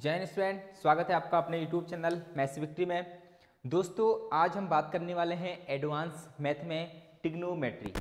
जय हिंद स्टूडेंट, स्वागत है आपका अपने YouTube चैनल मैथ्स विक्ट्री में। दोस्तों, आज हम बात करने वाले हैं एडवांस मैथ में ट्रिग्नोमेट्री।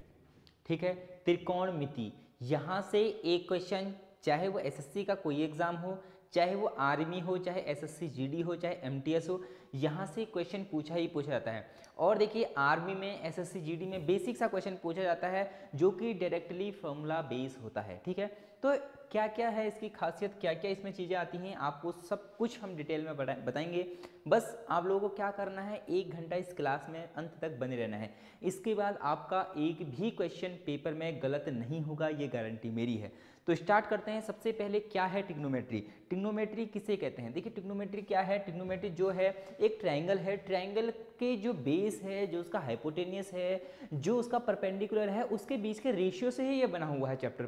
ठीक है, त्रिकोणमिति। यहाँ से एक क्वेश्चन, चाहे वो एसएससी का कोई एग्जाम हो, चाहे वो आर्मी हो, चाहे एसएससी जीडी हो, चाहे एमटीएस हो, यहाँ से क्वेश्चन पूछा ही पूछा जाता है। और देखिए, आर्मी में, एसएससी जीडी में बेसिक सा क्वेश्चन पूछा जाता है जो कि डायरेक्टली फॉर्मूला बेस होता है। ठीक है, तो क्या क्या है इसकी खासियत, क्या क्या इसमें चीज़ें आती हैं, आपको सब कुछ हम डिटेल में बताएंगे। बस आप लोगों को क्या करना है, 1 घंटा इस क्लास में अंत तक बने रहना है। इसके बाद आपका एक भी क्वेश्चन पेपर में गलत नहीं होगा, ये गारंटी मेरी है। तो स्टार्ट करते हैं। सबसे पहले क्या है ट्रिग्नोमेट्री? ट्रिग्नोमेट्री किसे कहते हैं? देखिए, ट्रिग्नोमेट्री क्या है? ट्रिग्नोमेट्री जो है एक ट्रायंगल है। ट्रायंगल के जो बेस है, जो उसका हाइपोटेनियस है, जो उसका परपेंडिकुलर है, उसके बीच के रेशियो से ही ये बना हुआ है चैप्टर।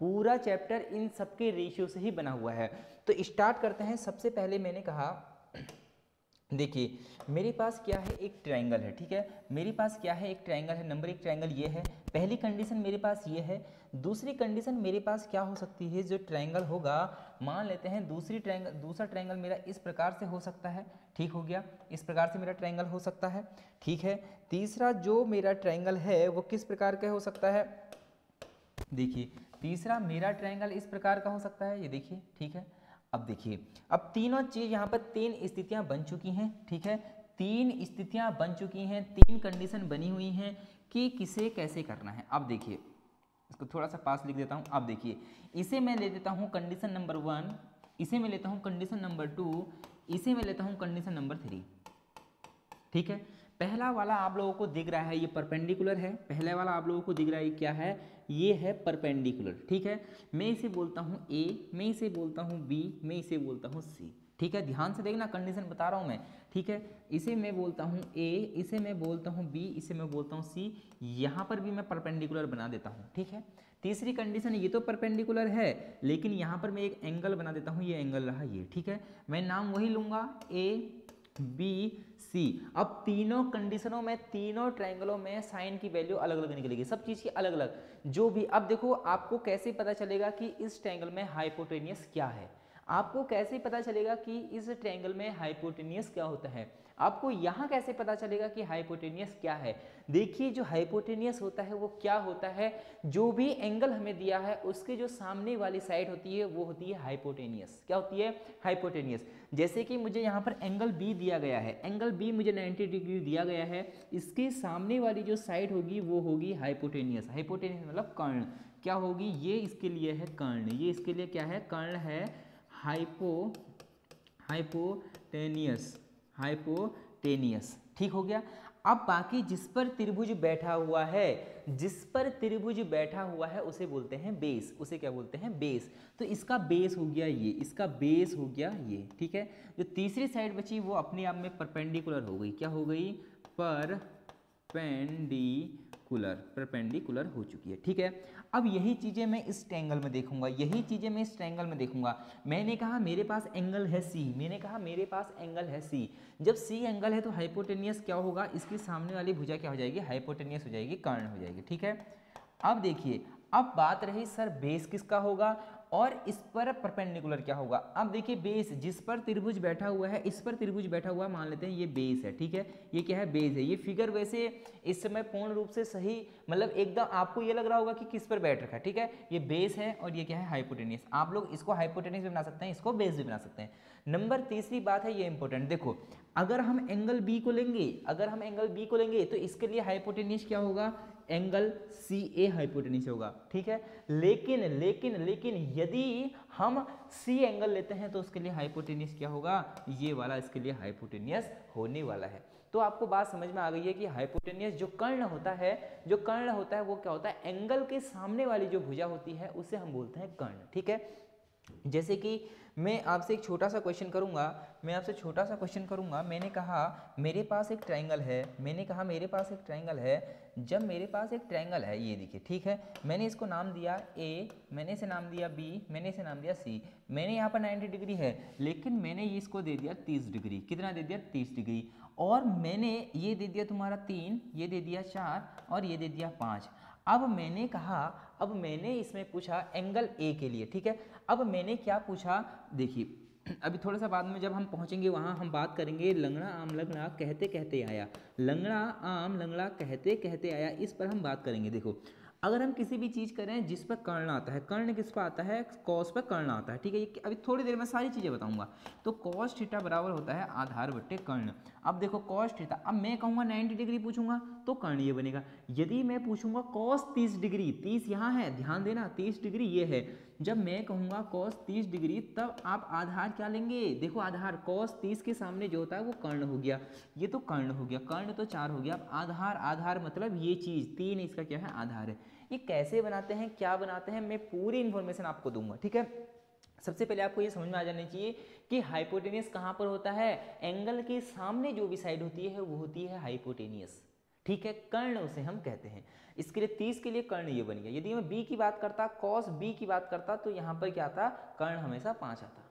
पूरा चैप्टर इन सबके रेशियो से ही बना हुआ है। तो स्टार्ट करते हैं। सबसे पहले मैंने कहा, देखिए मेरे पास क्या है, एक ट्रायंगल है। ठीक है, मेरे पास क्या है, एक ट्रायंगल है। नंबर 1 ट्रायंगल ये है। पहली कंडीशन मेरे पास ये है। दूसरी कंडीशन मेरे पास क्या हो सकती है, जो ट्रायंगल होगा, मान लेते हैं दूसरा ट्रायंगल मेरा इस प्रकार से हो सकता है। ठीक हो गया, इस प्रकार से मेरा ट्रायंगल हो सकता है। ठीक है, तीसरा जो मेरा ट्रायंगल है वो किस प्रकार का हो सकता है? देखिए, तीसरा मेरा ट्रायंगल इस प्रकार का हो सकता है, ये देखिए। ठीक है, अब देखिए, अब तीनों चीज यहाँ पर 3 स्थितियां बन चुकी हैं। ठीक है, 3 स्थितियां बन चुकी हैं, 3 कंडीशन बनी हुई हैं कि किसे कैसे करना है। अब देखिए, इसको थोड़ा सा पास लिख देता हूँ। अब देखिए, इसे मैं ले देता हूँ कंडीशन नंबर 1, इसे मैं लेता हूँ कंडीशन नंबर 2, इसे मैं लेता हूँ कंडीशन नंबर 3। ठीक है, पहला वाला आप लोगों को दिख रहा है, ये परपेंडिकुलर है। पहले वाला आप लोगों को दिख रहा है, क्या है, ये है परपेंडिकुलर। ठीक है, मैं इसे बोलता हूँ ए, मैं इसे बोलता हूँ बी, मैं इसे बोलता हूँ सी। ठीक है, ध्यान से देखना, कंडीशन बता रहा हूँ मैं। ठीक है, इसे मैं बोलता हूँ ए, इसे मैं बोलता हूँ बी, इसे मैं बोलता हूँ सी। यहाँ पर भी मैं परपेंडिकुलर बना देता हूँ। ठीक है, तीसरी कंडीशन, ये तो परपेंडिकुलर है, लेकिन यहाँ पर मैं एक एंगल बना देता हूँ, ये एंगल रहा ये। ठीक है, मैं नाम वही लूँगा, ए बी सी। अब तीनों कंडीशनों में, तीनों ट्रायंगलों में साइन की वैल्यू अलग अलग निकलेगी, सब चीज की अलग अलग जो भी। अब देखो, आपको कैसे पता चलेगा कि इस ट्रायंगल में हाइपोटेनियस क्या है? आपको कैसे पता चलेगा कि इस ट्रायंगल में हाइपोटेनियस क्या होता है? आपको यहाँ कैसे पता चलेगा कि हाइपोटेनियस क्या है? देखिए, जो हाइपोटेनियस होता है वो क्या होता है, जो भी एंगल हमें दिया है उसके जो सामने वाली साइड होती है वो होती है हाइपोटेनियस। क्या होती है? हाइपोटेनियस। जैसे कि मुझे यहाँ पर एंगल बी दिया गया है, एंगल बी मुझे 90 डिग्री दिया गया है, इसके सामने वाली जो साइड होगी वो होगी हाइपोटेनियस। हाइपोटेनियस मतलब कर्ण। क्या होगी? ये इसके लिए है कर्ण, ये इसके लिए क्या है, कर्ण है। Hypotenuse, hypotenuse. ठीक हो गया। अब बाकी जिस पर त्रिभुज बैठा हुआ है, जिस पर त्रिभुज बैठा हुआ है उसे बोलते हैं बेस। उसे क्या बोलते हैं? बेस। तो इसका बेस हो गया ये, इसका बेस हो गया ये। ठीक है, जो तीसरी साइड बची वो अपने आप में परपेंडिकुलर हो गई। क्या हो गई? परपेंडिकुलर हो चुकी है। ठीक है, अब यही चीजें मैं इस ट्रायंगल में देखूंगा, यही चीजें मैं इस ट्रायंगल में देखूंगा। मैंने कहा मेरे पास एंगल है सी, मैंने कहा मेरे पास एंगल है सी। जब सी एंगल है तो हाइपोटेनियस क्या होगा, इसकी सामने वाली भुजा क्या हो जाएगी? हाइपोटेनियस हो जाएगी, कर्ण हो जाएगी। ठीक है, अब देखिए, अब बात रही सर बेस किसका होगा और इस पर परपेंडिकुलर क्या होगा। अब देखिए, बेस जिस पर त्रिभुज बैठा हुआ है, इस पर त्रिभुज बैठा हुआ मान लेते हैं, ये बेस है। ठीक है, ये क्या है? बेस है। ये फिगर वैसे इस समय पूर्ण रूप से सही, मतलब एकदम आपको ये लग रहा होगा कि किस पर बैठ रखा है। ठीक है, ये बेस है और ये क्या है? हाइपोटेनियस। आप लोग इसको हाइपोटेनियस भी बना सकते हैं, इसको बेस भी बना सकते हैं। नंबर तीसरी बात है, ये इंपॉर्टेंट देखो, अगर हम एंगल बी को लेंगे, अगर हम एंगल बी को लेंगे तो इसके लिए हाइपोटेनियस क्या होगा? एंगल सी ए हाइपोटेनियस होगा। ठीक है, लेकिन लेकिन लेकिन यदि हम सी एंगल लेते हैं तो उसके लिए हाइपोटेनियस क्या होगा? ये वाला इसके लिए हाइपोटेनियस होने वाला है। तो आपको बात समझ में आ गई है कि हाइपोटेनियस जो कर्ण होता है, जो कर्ण होता है वो क्या होता है? एंगल के सामने वाली जो भुजा होती है उसे हम बोलते हैं कर्ण। ठीक है, जैसे कि मैं आपसे एक छोटा सा क्वेश्चन करूंगा, मैं आपसे छोटा सा क्वेश्चन करूंगा। मैंने कहा मेरे पास एक ट्रायंगल है, मैंने कहा मेरे पास एक ट्रायंगल है। जब मेरे पास एक ट्रायंगल है, ये देखिए। ठीक है, मैंने इसको नाम दिया ए, मैंने इसे नाम दिया बी, मैंने इसे नाम दिया सी। मैंने यहाँ पर 90 डिग्री है, लेकिन मैंने इसको दे दिया 30 डिग्री। कितना दे दिया? 30 डिग्री। और मैंने ये दे दिया तुम्हारा 3, ये दे दिया 4 और ये दे दिया 5। अब मैंने कहा, अब मैंने इसमें पूछा एंगल ए के लिए। ठीक है, अब मैंने क्या पूछा, देखिए अभी थोड़ा सा बाद में जब हम पहुंचेंगे वहां हम बात करेंगे लंगड़ा आम लंगड़ा कहते कहते आया, लंगड़ा आम लंगड़ा कहते कहते आया, इस पर हम बात करेंगे। देखो अगर हम किसी भी चीज़ करें जिस पर कर्ण आता है, कर्ण किस पर आता है, कॉस पर कर्ण आता है, ठीक है। ये अभी थोड़ी देर में सारी चीज़ें बताऊंगा। तो कॉस थीटा बराबर होता है आधार बट्टे कर्ण। अब देखो कॉस थीटा, अब मैं कहूँगा 90 डिग्री पूछूंगा तो कर्ण ये बनेगा। यदि मैं पूछूंगा कॉस 30 डिग्री, 30 यहाँ है, ध्यान देना 30 डिग्री ये है, जब मैं कहूँगा कॉस 30 डिग्री तब आप आधार क्या लेंगे, देखो आधार कॉस 30 के सामने जो होता है वो कर्ण हो गया, ये तो कर्ण हो गया, कर्ण तो 4 हो गया। अब आधार, आधार मतलब ये चीज़ 3, इसका क्या है आधार है। ये कैसे बनाते हैं, क्या बनाते हैं, मैं पूरी इन्फॉर्मेशन आपको दूंगा, ठीक है। सबसे पहले आपको ये समझ में आ जाना चाहिए कि हाइपोटेनियस कहाँ पर होता है, एंगल के सामने जो भी साइड होती है वो होती है हाइपोटेनियस, ठीक है, कर्ण उसे हम कहते हैं। इसके लिए 30 के लिए कर्ण ये बन गया। यदि मैं बी की बात करता, कॉस बी की बात करता, तो यहाँ पर क्या आता, कर्ण हमेशा 5 आता,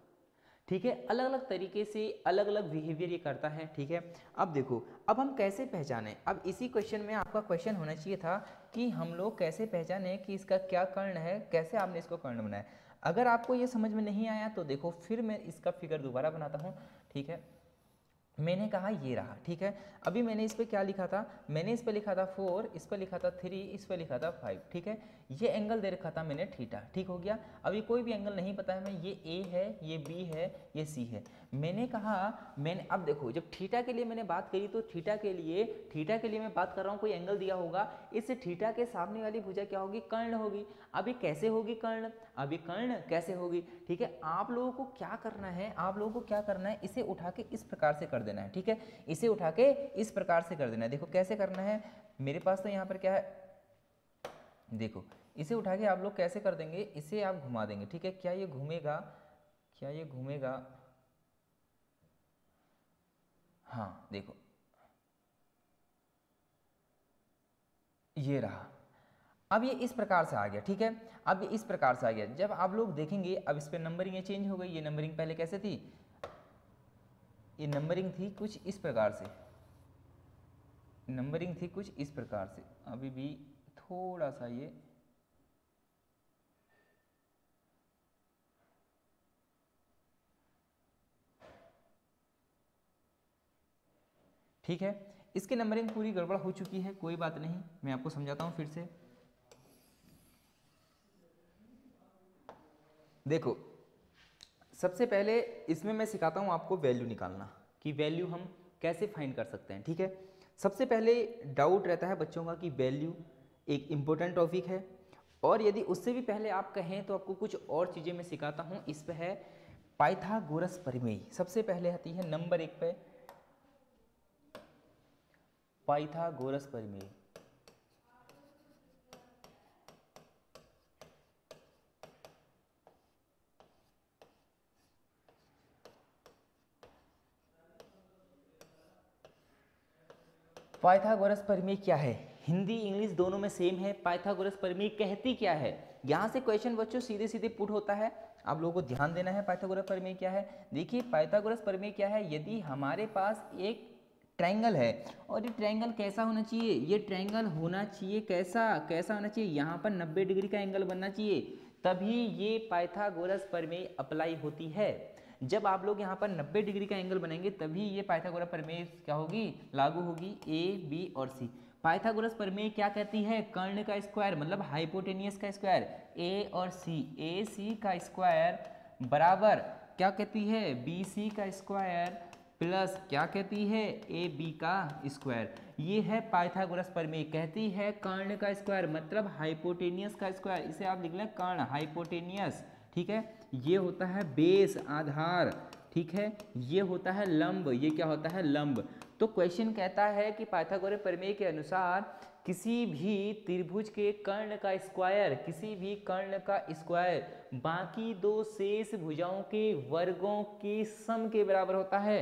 ठीक है। अलग अलग तरीके से अलग अलग बिहेवियर ये करता है, ठीक है। अब देखो अब हम कैसे पहचानें, अब इसी क्वेश्चन में आपका क्वेश्चन होना चाहिए था कि हम लोग कैसे पहचानें कि इसका क्या कर्ण है, कैसे आपने इसको कर्ण बनाया। अगर आपको ये समझ में नहीं आया तो देखो फिर मैं इसका फिगर दोबारा बनाता हूँ, ठीक है। मैंने कहा ये रहा, ठीक है। अभी मैंने इस पर क्या लिखा था, मैंने इस पर लिखा था 4, इस पर लिखा था 3, इस पर लिखा था 5, ठीक है। ये एंगल दे रखा था मैंने थीटा, ठीक हो गया। अभी कोई भी एंगल नहीं पता है मैं, ये ए है, ये बी है, ये सी है। मैंने कहा मैंने, अब देखो जब थीटा के लिए मैंने बात करी तो थीटा के लिए मैं बात कर रहा हूँ, कोई एंगल दिया होगा, इस थीटा के सामने वाली भुजा क्या होगी, कर्ण होगी। अभी कैसे होगी कर्ण, अभी कर्ण कैसे होगी, ठीक है। आप लोगों को क्या करना है, आप लोगों को क्या करना है, इसे उठा के इस प्रकार से कर देना है, ठीक है। इसे उठा के इस प्रकार से कर देना है। देखो कैसे करना है, मेरे पास तो यहाँ पर क्या है, देखो इसे उठा के आप लोग कैसे कर देंगे, इसे आप घुमा देंगे, ठीक है। क्या ये घूमेगा, क्या ये घूमेगा, हाँ देखो ये रहा। अब ये इस प्रकार से आ गया, ठीक है। अब ये इस प्रकार से आ गया, जब आप लोग देखेंगे अब इस पर नंबरिंग ये चेंज हो गई। ये नंबरिंग पहले कैसे थी, ये नंबरिंग थी कुछ इस प्रकार से, नंबरिंग थी कुछ इस प्रकार से। अभी भी थोड़ा सा ये, ठीक है। इसकी नंबरिंग पूरी गड़बड़ हो चुकी है, कोई बात नहीं, मैं आपको समझाता हूँ फिर से। देखो सबसे पहले इसमें मैं सिखाता हूँ आपको वैल्यू निकालना, कि वैल्यू हम कैसे फाइंड कर सकते हैं, ठीक है। सबसे पहले डाउट रहता है बच्चों का कि वैल्यू एक इम्पोर्टेंट टॉपिक है, और यदि उससे भी पहले आप कहें तो आपको कुछ और चीज़ें मैं सिखाता हूँ। इस पे है पाइथागोरस प्रमेय, सबसे पहले आती है नंबर 1 पे पाइथागोरस प्रमेय। पाइथागोरस प्रमेय क्या है, हिंदी इंग्लिश दोनों में सेम है। पाइथागोरस प्रमेय कहती क्या है, यहाँ से क्वेश्चन बच्चों सीधे सीधे पुट होता है, आप लोगों को ध्यान देना है। पाइथागोरस प्रमेय क्या है, देखिए पाइथागोरस प्रमेय क्या है, यदि हमारे पास एक ट्रायंगल है और ये ट्रायंगल कैसा होना चाहिए, ये ट्रायंगल होना चाहिए कैसा, कैसा होना चाहिए, यहाँ पर 90 डिग्री का एंगल बनना चाहिए, तभी ये पाइथागोरस प्रमेय अप्लाई होती है। जब आप लोग यहाँ पर 90 डिग्री का एंगल बनाएंगे तभी ये पाइथागोरस प्रमेय क्या होगी, लागू होगी। ए बी और सी, पाइथागोरस प्रमेय क्या कहती है, कर्ण का स्क्वायर मतलब हाइपोटेनियस का स्क्वायर, ए और सी, ए सी का स्क्वायर बराबर क्या कहती है, बी सी का स्क्वायर प्लस क्या कहती है, ए बी का स्क्वायर। ये है पाइथागोरस प्रमेय, कहती है कर्ण का स्क्वायर मतलब हाइपोटेनियस का स्क्वायर, इसे आप लिख लें कर्ण हाइपोटेनियस, ठीक है। ये होता है बेस आधार, ठीक है। ये होता है लंब, ये क्या होता है लंब। तो क्वेश्चन कहता है कि पाइथागोरस प्रमेय के अनुसार किसी भी त्रिभुज के कर्ण का स्क्वायर, किसी भी कर्ण का स्क्वायर बाकी दो शेष भुजाओं के वर्गों के सम के बराबर होता है।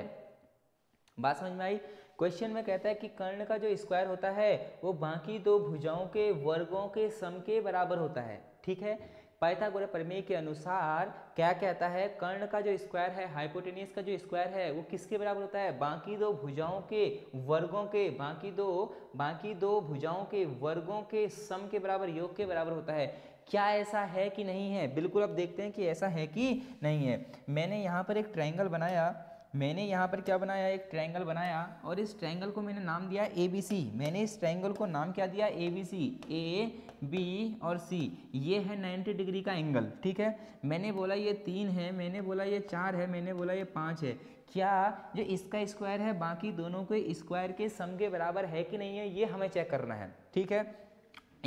बात समझ में आई। क्वेश्चन में कहता है कि कर्ण का जो स्क्वायर होता है वो बाकी दो भुजाओं के वर्गों के सम के बराबर होता है, ठीक है। पाइथागोरस प्रमेय के अनुसार क्या कहता है, कर्ण का जो स्क्वायर है, हाइपोटेनियस का जो स्क्वायर है वो किसके बराबर होता है, बाकी दो भुजाओं के वर्गों के, बाकी दो भुजाओं के वर्गों के सम के बराबर, योग के बराबर होता है। क्या ऐसा है कि नहीं है? बिल्कुल अब देखते हैं कि ऐसा है कि नहीं है। मैंने यहाँ पर एक ट्रायंगल बनाया, मैंने यहाँ पर क्या बनाया, एक ट्रायंगल बनाया और इस ट्रायंगल को मैंने नाम दिया ABC। मैंने इस ट्रायंगल को नाम क्या दिया? ABC, A B और C। ये है 90 डिग्री का एंगल, ठीक है। मैंने बोला ये 3 है, मैंने बोला ये 4 है, मैंने बोला ये 5 है। क्या जो इसका स्क्वायर है बाकी दोनों के स्क्वायर के सम के बराबर है कि नहीं है, ये हमें चेक करना है, ठीक है।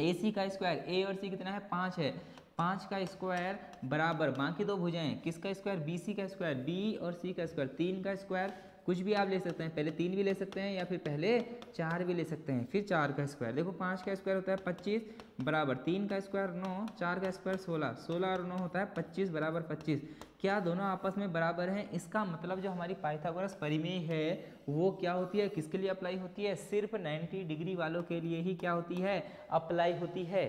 AC का स्क्वायर, A और C कितना है? 5 है। 5 का स्क्वायर बराबर बाकी दो भुजाएं, किसका स्क्वायर? BC का स्क्वायर, B और C का स्क्वायर। 3 का स्क्वायर कुछ भी आप ले सकते हैं, पहले 3 भी ले सकते हैं या फिर पहले 4 भी ले सकते हैं, फिर 4 का स्क्वायर। देखो 5 का स्क्वायर होता है 25 बराबर 3 का स्क्वायर 9, 4 का स्क्वायर 16, 16 और 9 होता है 25 बराबर 25। क्या दोनों आपस में बराबर हैं? इसका मतलब जो हमारी पाइथागोरस परिमेय है वो क्या होती है, किसके लिए अप्लाई होती है? सिर्फ 90 डिग्री वालों के लिए ही क्या होती है? अप्लाई होती है।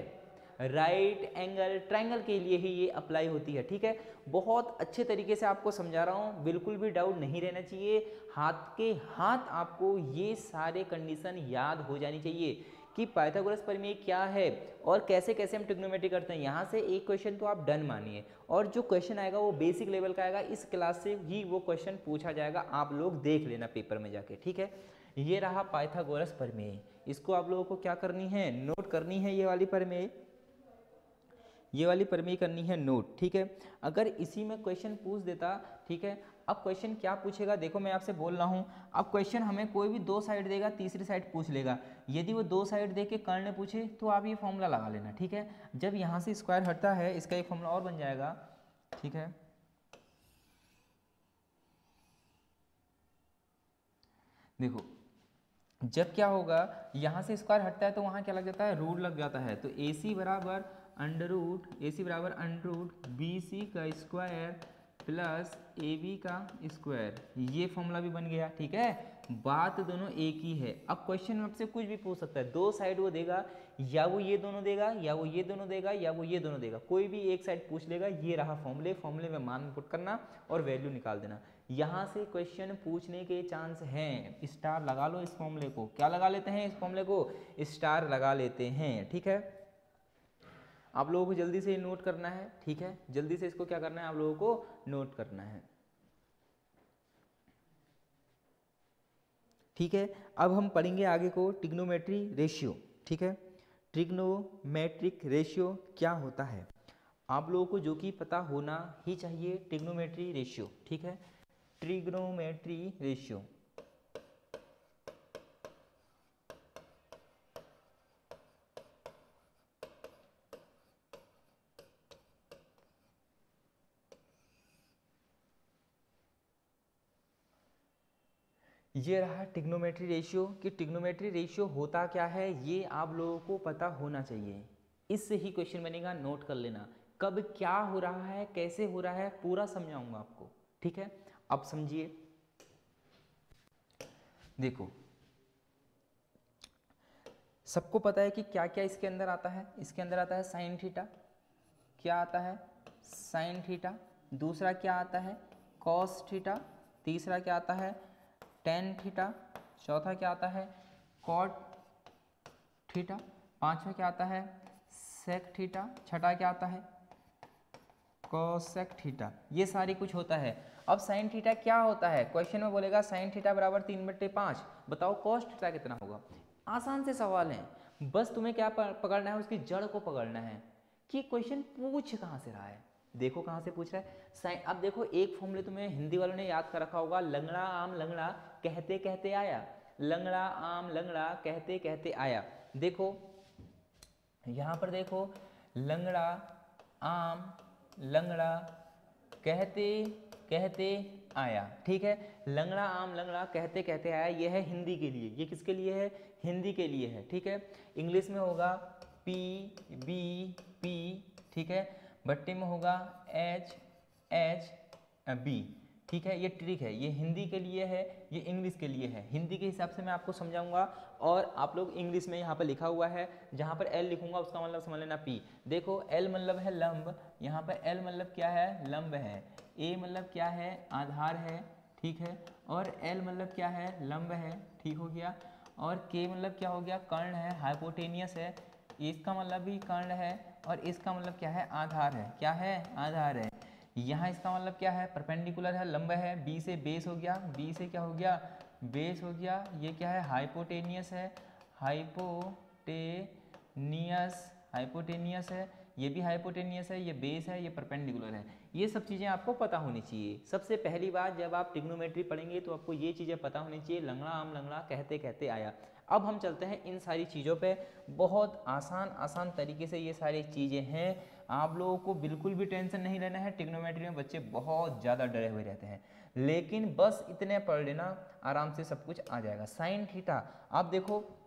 राइट एंगल ट्रायंगल के लिए ही ये अप्लाई होती है, ठीक है। बहुत अच्छे तरीके से आपको समझा रहा हूँ, बिल्कुल भी डाउट नहीं रहना चाहिए। हाथ के हाथ आपको ये सारे कंडीशन याद हो जानी चाहिए कि पाइथागोरस प्रमेय क्या है और कैसे कैसे हम ट्रिग्नोमेट्री करते हैं। यहाँ से एक क्वेश्चन तो आप डन मानिए, और जो क्वेश्चन आएगा वो बेसिक लेवल का आएगा, इस क्लास से ही वो क्वेश्चन पूछा जाएगा, आप लोग देख लेना पेपर में जाके, ठीक है। ये रहा पाइथागोरस प्रमेय, इसको आप लोगों को क्या करनी है? नोट करनी है। ये वाली प्रमेय, ये वाली प्रमेय करनी है नोट, ठीक है। अगर इसी में क्वेश्चन पूछ देता, ठीक है। अब क्वेश्चन क्या पूछेगा, देखो मैं आपसे बोल रहा हूँ। अब क्वेश्चन हमें कोई भी 2 साइड देगा, तीसरी साइड पूछ लेगा। यदि वो 2 साइड दे के कर्ण पूछे तो आप ये फॉर्मूला लगा लेना, ठीक है। जब यहाँ से स्क्वायर हटता है, इसका एक फॉर्मूला और बन जाएगा, ठीक है। देखो जब क्या होगा, यहाँ से स्क्वायर हटता है तो वहाँ क्या लग जाता है? रूट लग जाता है। तो AC बराबर अंडर रूट BC का स्क्वायर प्लस AB का स्क्वायर, ये फॉर्मूला भी बन गया, ठीक है। बात दोनों एक ही है। अब क्वेश्चन में आपसे कुछ भी पूछ सकता है, 2 साइड वो देगा, या वो ये दोनों देगा, या वो ये दोनों देगा, या वो ये दोनों देगा, कोई भी एक साइड पूछ लेगा। ये रहा फॉर्मूले में मान पुट करना और वैल्यू निकाल देना। यहाँ से क्वेश्चन पूछने के चांस हैं, स्टार लगा लो इस फॉर्मूले को। क्या लगा लेते हैं? इस फॉर्मूले को स्टार लगा लेते हैं, ठीक है। आप लोगों को जल्दी से नोट करना है, ठीक है। जल्दी से इसको क्या करना है, आप लोगों को नोट करना है, ठीक है। अब हम पढ़ेंगे आगे को ट्रिग्नोमेट्री रेशियो, ठीक है। ट्रिग्नोमेट्रिक रेशियो क्या होता है आप लोगों को जो कि पता होना ही चाहिए। ट्रिग्नोमेट्री रेशियो, ठीक है। ट्रिग्नोमेट्री रेशियो, ये रहा ट्रिग्नोमेट्री रेशियो। कि ट्रिग्नोमेट्री रेशियो होता क्या है ये आप लोगों को पता होना चाहिए। इससे ही क्वेश्चन बनेगा, नोट कर लेना। कब क्या हो रहा है, कैसे हो रहा है, पूरा समझाऊंगा आपको, ठीक है। अब समझिए, देखो सबको पता है कि क्या क्या इसके अंदर आता है। इसके अंदर आता है साइन थीटा, क्या आता है? Sine theta. दूसरा क्या आता है? Cos theta. तीसरा क्या आता है? Tan theta. चौथा क्या आता है? Cot theta. पांचवा क्या आता है? Sec theta. छठा क्या आता है? Cosec theta. ये सारी कुछ होता है। अब साइन थीटा क्या होता है? क्वेश्चन में बोलेगा साइन थीटा बराबर 3/5। बताओ कॉस थीटा कितना होगा? आसान से सवाल है, बस तुम्हें क्या पकड़ना है, उसकी जड़ को पकड़ना है कि क्वेश्चन पूछ कहाँ से रहा है। देखो कहाँ से पूछ रहा है साइन। अब देखो एक फॉर्मूले तुम्हें हिंदी वालों ने याद कर रखा होगा, लंगड़ा आम लंगड़ा कहते कहते आया। लंगड़ा आम लंगड़ा कहते कहते आया। देखो यहाँ पर देखो, लंगड़ा आम लंगड़ा कहते कहते आया, ठीक है। लंगड़ा आम लंगड़ा कहते कहते आया, ये है हिंदी के लिए। ये किसके लिए है? हिंदी के लिए है, ठीक है। इंग्लिश में होगा पी बी पी, ठीक है। भट्टी में होगा एच एच बी, ठीक है। ये ट्रिक है, ये हिंदी के लिए है, ये इंग्लिश के लिए है। हिंदी के हिसाब से मैं आपको समझाऊंगा और आप लोग इंग्लिश में यहाँ पर लिखा हुआ है, जहाँ पर एल लिखूंगा उसका मतलब समझ लेना पी। देखो एल मतलब है लंब, यहाँ पर एल मतलब क्या है? लंब है। ए मतलब क्या है? आधार है, ठीक है। और एल मतलब क्या है? लंब है, ठीक हो गया। और के मतलब क्या हो गया? कर्ण है, हाइपोटेनियस है। इसका मतलब भी कर्ण है और इसका मतलब क्या है, आधार है। क्या है, आधार है। यहाँ इसका मतलब क्या है, परपेंडिकुलर है, लंब है, बी से बेस हो गया, बी से क्या हो गया, बेस हो गया। ये क्या है, हाइपोटेनियस है, हाइपोटेनियस, हाइपोटेनियस है, ये भी हाइपोटेनियस है, ये बेस है, ये परपेंडिकुलर है। ये सब चीज़ें आपको पता होनी चाहिए। सबसे पहली बात, जब आप ट्रिग्नोमेट्री पढ़ेंगे तो आपको ये चीज़ें पता होनी चाहिए। लंगड़ा आम लंगड़ा कहते कहते आया। अब हम चलते हैं इन सारी चीज़ों पे। बहुत आसान आसान तरीके से ये सारी चीज़ें हैं, आप लोगों को बिल्कुल भी टेंशन नहीं लेना है। ट्रिग्नोमेट्री में बच्चे बहुत ज़्यादा डरे हुए रहते हैं, लेकिन बस इतने पढ़ लेना, आराम से सब कुछ आ जाएगा। साइन थीटा, आप देखो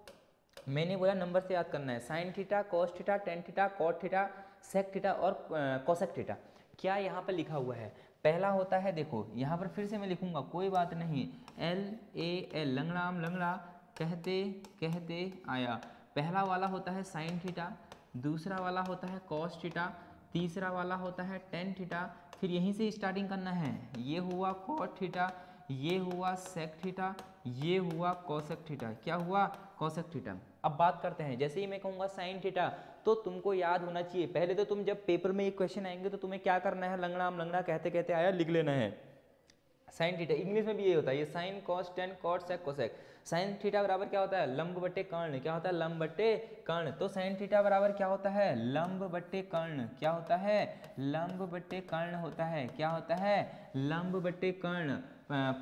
मैंने बोला नंबर से याद करना है। Sine theta, cos theta, tan theta, cot theta, sec theta और कोसेक थीटा। क्या यहाँ पर लिखा हुआ है, पहला होता है, देखो यहाँ पर फिर से मैं लिखूंगा, कोई बात नहीं, एल ए एल, लंगड़ा आम लंगड़ा कहते कहते आया। पहला वाला होता है साइन थीटा, दूसरा वाला होता है कॉस थीटा, तीसरा वाला होता है टेन थीटा। फिर यहीं से स्टार्टिंग करना है, ये हुआ कॉट थीटा, ये हुआ सेक थीटा, ये हुआ कोसेक थीटा। क्या हुआ, कोसेक थीटा। अब बात करते हैं, जैसे ही मैं कहूँगा साइन थीटा तो तुमको याद होना चाहिए, पहले तो तुम जब पेपर में एक क्वेश्चन आएंगे तो तुम्हें क्या करना है, लंगड़ा आम लंगड़ा कहते कहते आया लिख लेना है। साइन थीटा इंग्लिश में भी ये होता है, ये sine cos tan cot sec cosec. Sine theta बराबर क्या होता है, लंब बट्टे कर्ण। क्या होता है, लंब बट्टे कर्ण। तो साइन थीटा बराबर क्या होता है, लंब बट्टे कर्ण। क्या होता है, लंब बट्टे कर्ण होता है। क्या होता है, लंब बट्टे कर्ण।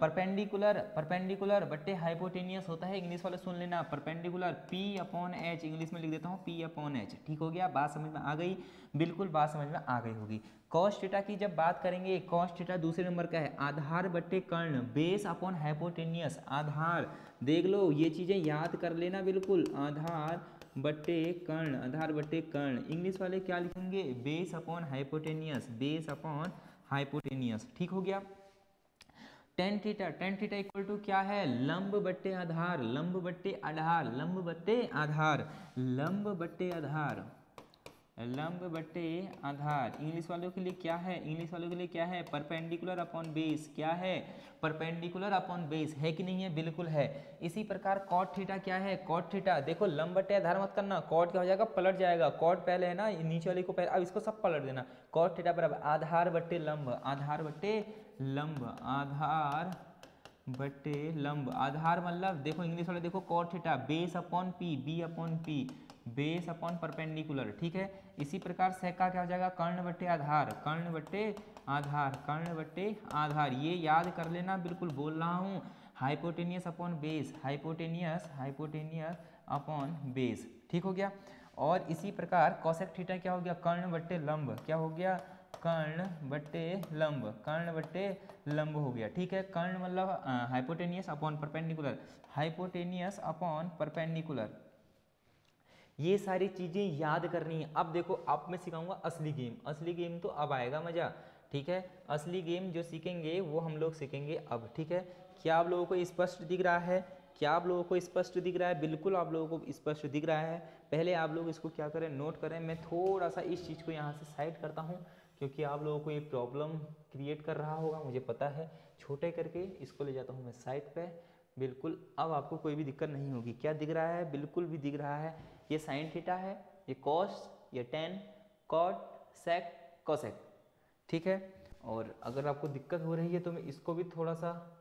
परपेंडिकुलर, परपेंडिकुलर बट्टे हाइपोटेनियस होता है, इंग्लिश वाले सुन लेना, perpendicular P upon H, English में लिख देता हूँ पी अपॉन एच। ठीक हो गया, बात समझ में आ गई, बिल्कुल बात समझ में आ गई होगी। कॉस थीटा की जब बात करेंगे, कॉस थीटा दूसरे नंबर का है, आधार बट्टे कर्ण, बेस अपॉन हाइपोटेनियस। आधार देख लो, ये चीज़ें याद कर लेना बिल्कुल, आधार बट्टे कर्ण, आधार बट्टे कर्ण। इंग्लिश वाले क्या लिखेंगे, base upon hypotenuse, base upon hypotenuse. ठीक हो गया। Tan theta, tan theta equal to क्या है, लंब बट्टे आधार, लंब बट्टे आधार, लंब बट्टे आधार, लंब बट्टे आधार, लंब बट्टे आधार। इंग्लिश वालों के लिए क्या है, इंग्लिश वालों के लिए क्या है, परपेंडिकुलर अपॉन बेस। क्या है, परपेंडिकुलर अपॉन बेस, है कि नहीं है, बिल्कुल है। इसी प्रकार कॉट थीटा क्या है, कॉट थीटा देखो, लंब बट्टे आधार मत करना, कॉट क्या हो जाएगा, पलट जाएगा। कॉट पहले है ना, नीचे वाले को पहले, अब इसको सब पलट देना। कॉट थीटा बराबर आधार बट्टे लंब, आधार बट्टे लंब, आधार बट्टे लंब। आधार मतलब देखो इंग्लिश वाले देखो, cot theta base upon P, B upon P, base upon perpendicular. ठीक है। इसी प्रकार सेक का क्या हो जाएगा, कर्ण बट्टे आधार, कर्ण बट्टे आधार, कर्ण बट्टे आधार। ये याद कर लेना, बिल्कुल बोल रहा हूँ। Hypotenuse upon base, hypotenuse, hypotenuse upon base. ठीक हो गया। और इसी प्रकार कोसेक थीटा क्या हो गया, कर्ण बट्टे लंब। क्या हो गया, कर्ण बट्टे लंब, कर्ण बट्टे लंब हो गया। ठीक है। कर्ण मतलब hypotenuse upon perpendicular, hypotenuse upon perpendicular. ये सारी चीज़ें याद करनी है। अब देखो, अब मैं सिखाऊंगा असली गेम, असली गेम तो अब आएगा मज़ा। ठीक है। असली गेम जो सीखेंगे वो हम लोग सीखेंगे अब। ठीक है। क्या आप लोगों को स्पष्ट दिख रहा है, क्या आप लोगों को स्पष्ट दिख रहा है, बिल्कुल आप लोगों को स्पष्ट दिख रहा है। पहले आप लोग इसको क्या करें, नोट करें। मैं थोड़ा सा इस चीज़ को यहाँ से साइड करता हूँ, क्योंकि आप लोगों को ये प्रॉब्लम क्रिएट कर रहा होगा, मुझे पता है। छोटे करके इसको ले जाता हूँ मैं साइड पे, बिल्कुल। अब आपको कोई भी दिक्कत नहीं होगी। क्या दिख रहा है, बिल्कुल भी दिख रहा है। ये साइन थीटा है, ये कॉस, ये टेन, कॉट, सेक, कोसेक। ठीक है। और अगर आपको दिक्कत हो रही है तो मैं इसको भी थोड़ा सा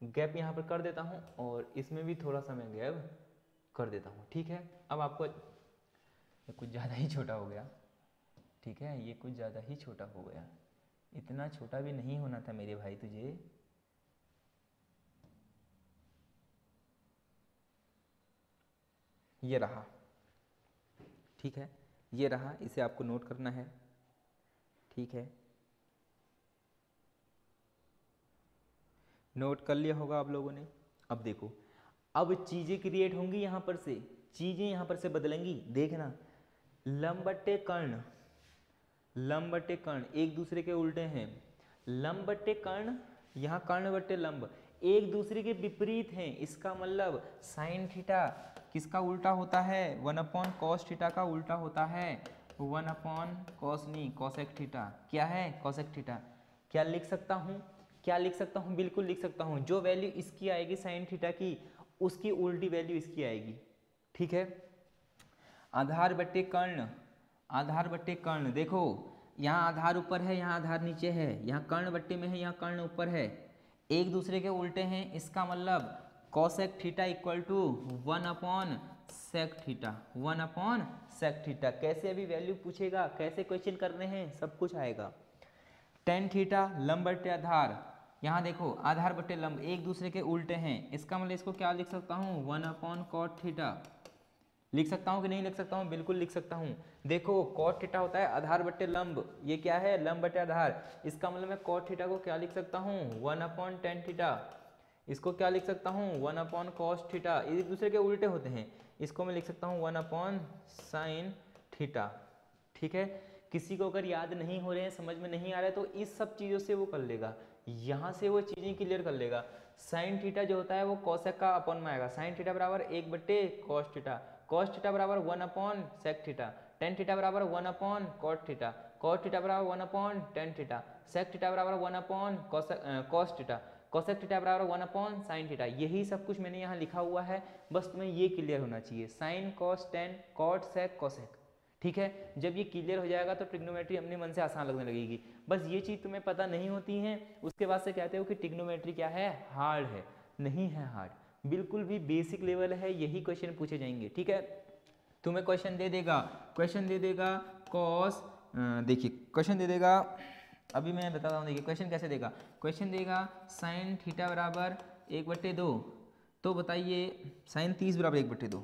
गैप यहाँ पर कर देता हूँ, और इसमें भी थोड़ा सा मैं गैप कर देता हूँ। ठीक है। अब आपको ये कुछ ज़्यादा ही छोटा हो गया। ठीक है, ये कुछ ज़्यादा ही छोटा हो गया, इतना छोटा भी नहीं होना था मेरे भाई तुझे। ये रहा। ठीक है, ये रहा, इसे आपको नोट करना है। ठीक है, नोट कर लिया होगा आप लोगों ने। अब देखो, अब चीज़ें क्रिएट होंगी यहाँ पर से, चीज़ें यहाँ पर से बदलेंगी। देखना, लंब बट्टे कर्ण, लंब बट्टे कर्ण एक दूसरे के उल्टे हैं। लंब बट्टे कर्ण, यहाँ कर्ण बट्टे लंब एक दूसरे के विपरीत हैं। इसका मतलब साइन थीटा किसका उल्टा होता है, 1 कॉस थीटा का उल्टा होता है। 1 कॉस नहीं, कोसेक थीटा। क्या है, कोसेक थीटा। क्या लिख सकता हूँ, क्या लिख सकता हूँ, बिल्कुल लिख सकता हूँ। जो वैल्यू इसकी आएगी साइन थीटा की, उसकी उल्टी वैल्यू इसकी आएगी। ठीक है। आधार बट्टे कर्ण, आधार बट्टे कर्ण, देखो यहाँ आधार ऊपर है, यहाँ आधार नीचे है, यहाँ कर्ण बट्टे में है, यहाँ कर्ण ऊपर है, एक दूसरे के उल्टे हैं, इसका मतलब cosec theta equal to 1 upon sec theta, 1 upon sec theta. कैसे अभी वैल्यू पूछेगा, कैसे क्वेश्चन करने हैं, सब कुछ आएगा। टेन थीटा लंब बट्टे आधार, यहाँ देखो आधार बट्टे लंब एक दूसरे के उल्टे हैं, इसका मतलब इसको क्या लिख सकता हूँ 1 अपॉन कॉट थीटा। लिख सकता हूँ कि नहीं लिख सकता हूँ, बिल्कुल लिख सकता हूँ। देखो कॉट थीटा होता है आधार बट्टे लंब, ये क्या है लंब बट्टे आधार, इसका मतलब मैं कॉट थीटा को क्या लिख सकता हूँ 1 अपॉन टेन थीटा। इसको क्या लिख सकता हूँ 1 अपॉन कॉस थीटा, एक दूसरे के उल्टे होते हैं, इसको मैं लिख सकता हूँ 1 अपॉन साइन थीटा। ठीक है, किसी को अगर याद नहीं हो रहे हैं, समझ में नहीं आ रहा है, तो इस सब चीज़ों से वो कर लेगा, यहाँ से वो चीज़ें क्लियर कर लेगा। साइन थीटा जो होता है वो कॉसेक का अपॉन में आएगा, साइन थीटा बराबर 1 बट्टे कॉस थीटा, कॉस थीटा बराबर 1 upon sec theta, tan theta बराबर 1 upon cot theta, cot theta बराबर 1 upon tan theta, sec theta बराबर 1 upon cos theta, cosec theta बराबर 1 अपॉन साइन थीटा। यही सब कुछ मैंने यहाँ लिखा हुआ है, बस तुम्हें ये क्लियर होना चाहिए, sine cos tan cot sec cosec. ठीक है, जब ये क्लियर हो जाएगा तो ट्रिग्नोमेट्री अपने मन से आसान लगने लगेगी। बस ये चीज़ तुम्हें पता नहीं होती है, उसके बाद से कहते हो कि ट्रिग्नोमेट्री क्या है, हार्ड है। नहीं है हार्ड, बिल्कुल भी बेसिक लेवल है, यही क्वेश्चन पूछे जाएंगे। ठीक है, तुम्हें क्वेश्चन दे देगा, क्वेश्चन दे देगा कॉस, देखिए क्वेश्चन दे देगा, अभी मैं बताता हूँ, देखिए क्वेश्चन कैसे देगा, क्वेश्चन देगा साइन थीटा बराबर 1/2, तो बताइए साइन 30 बराबर 1/2,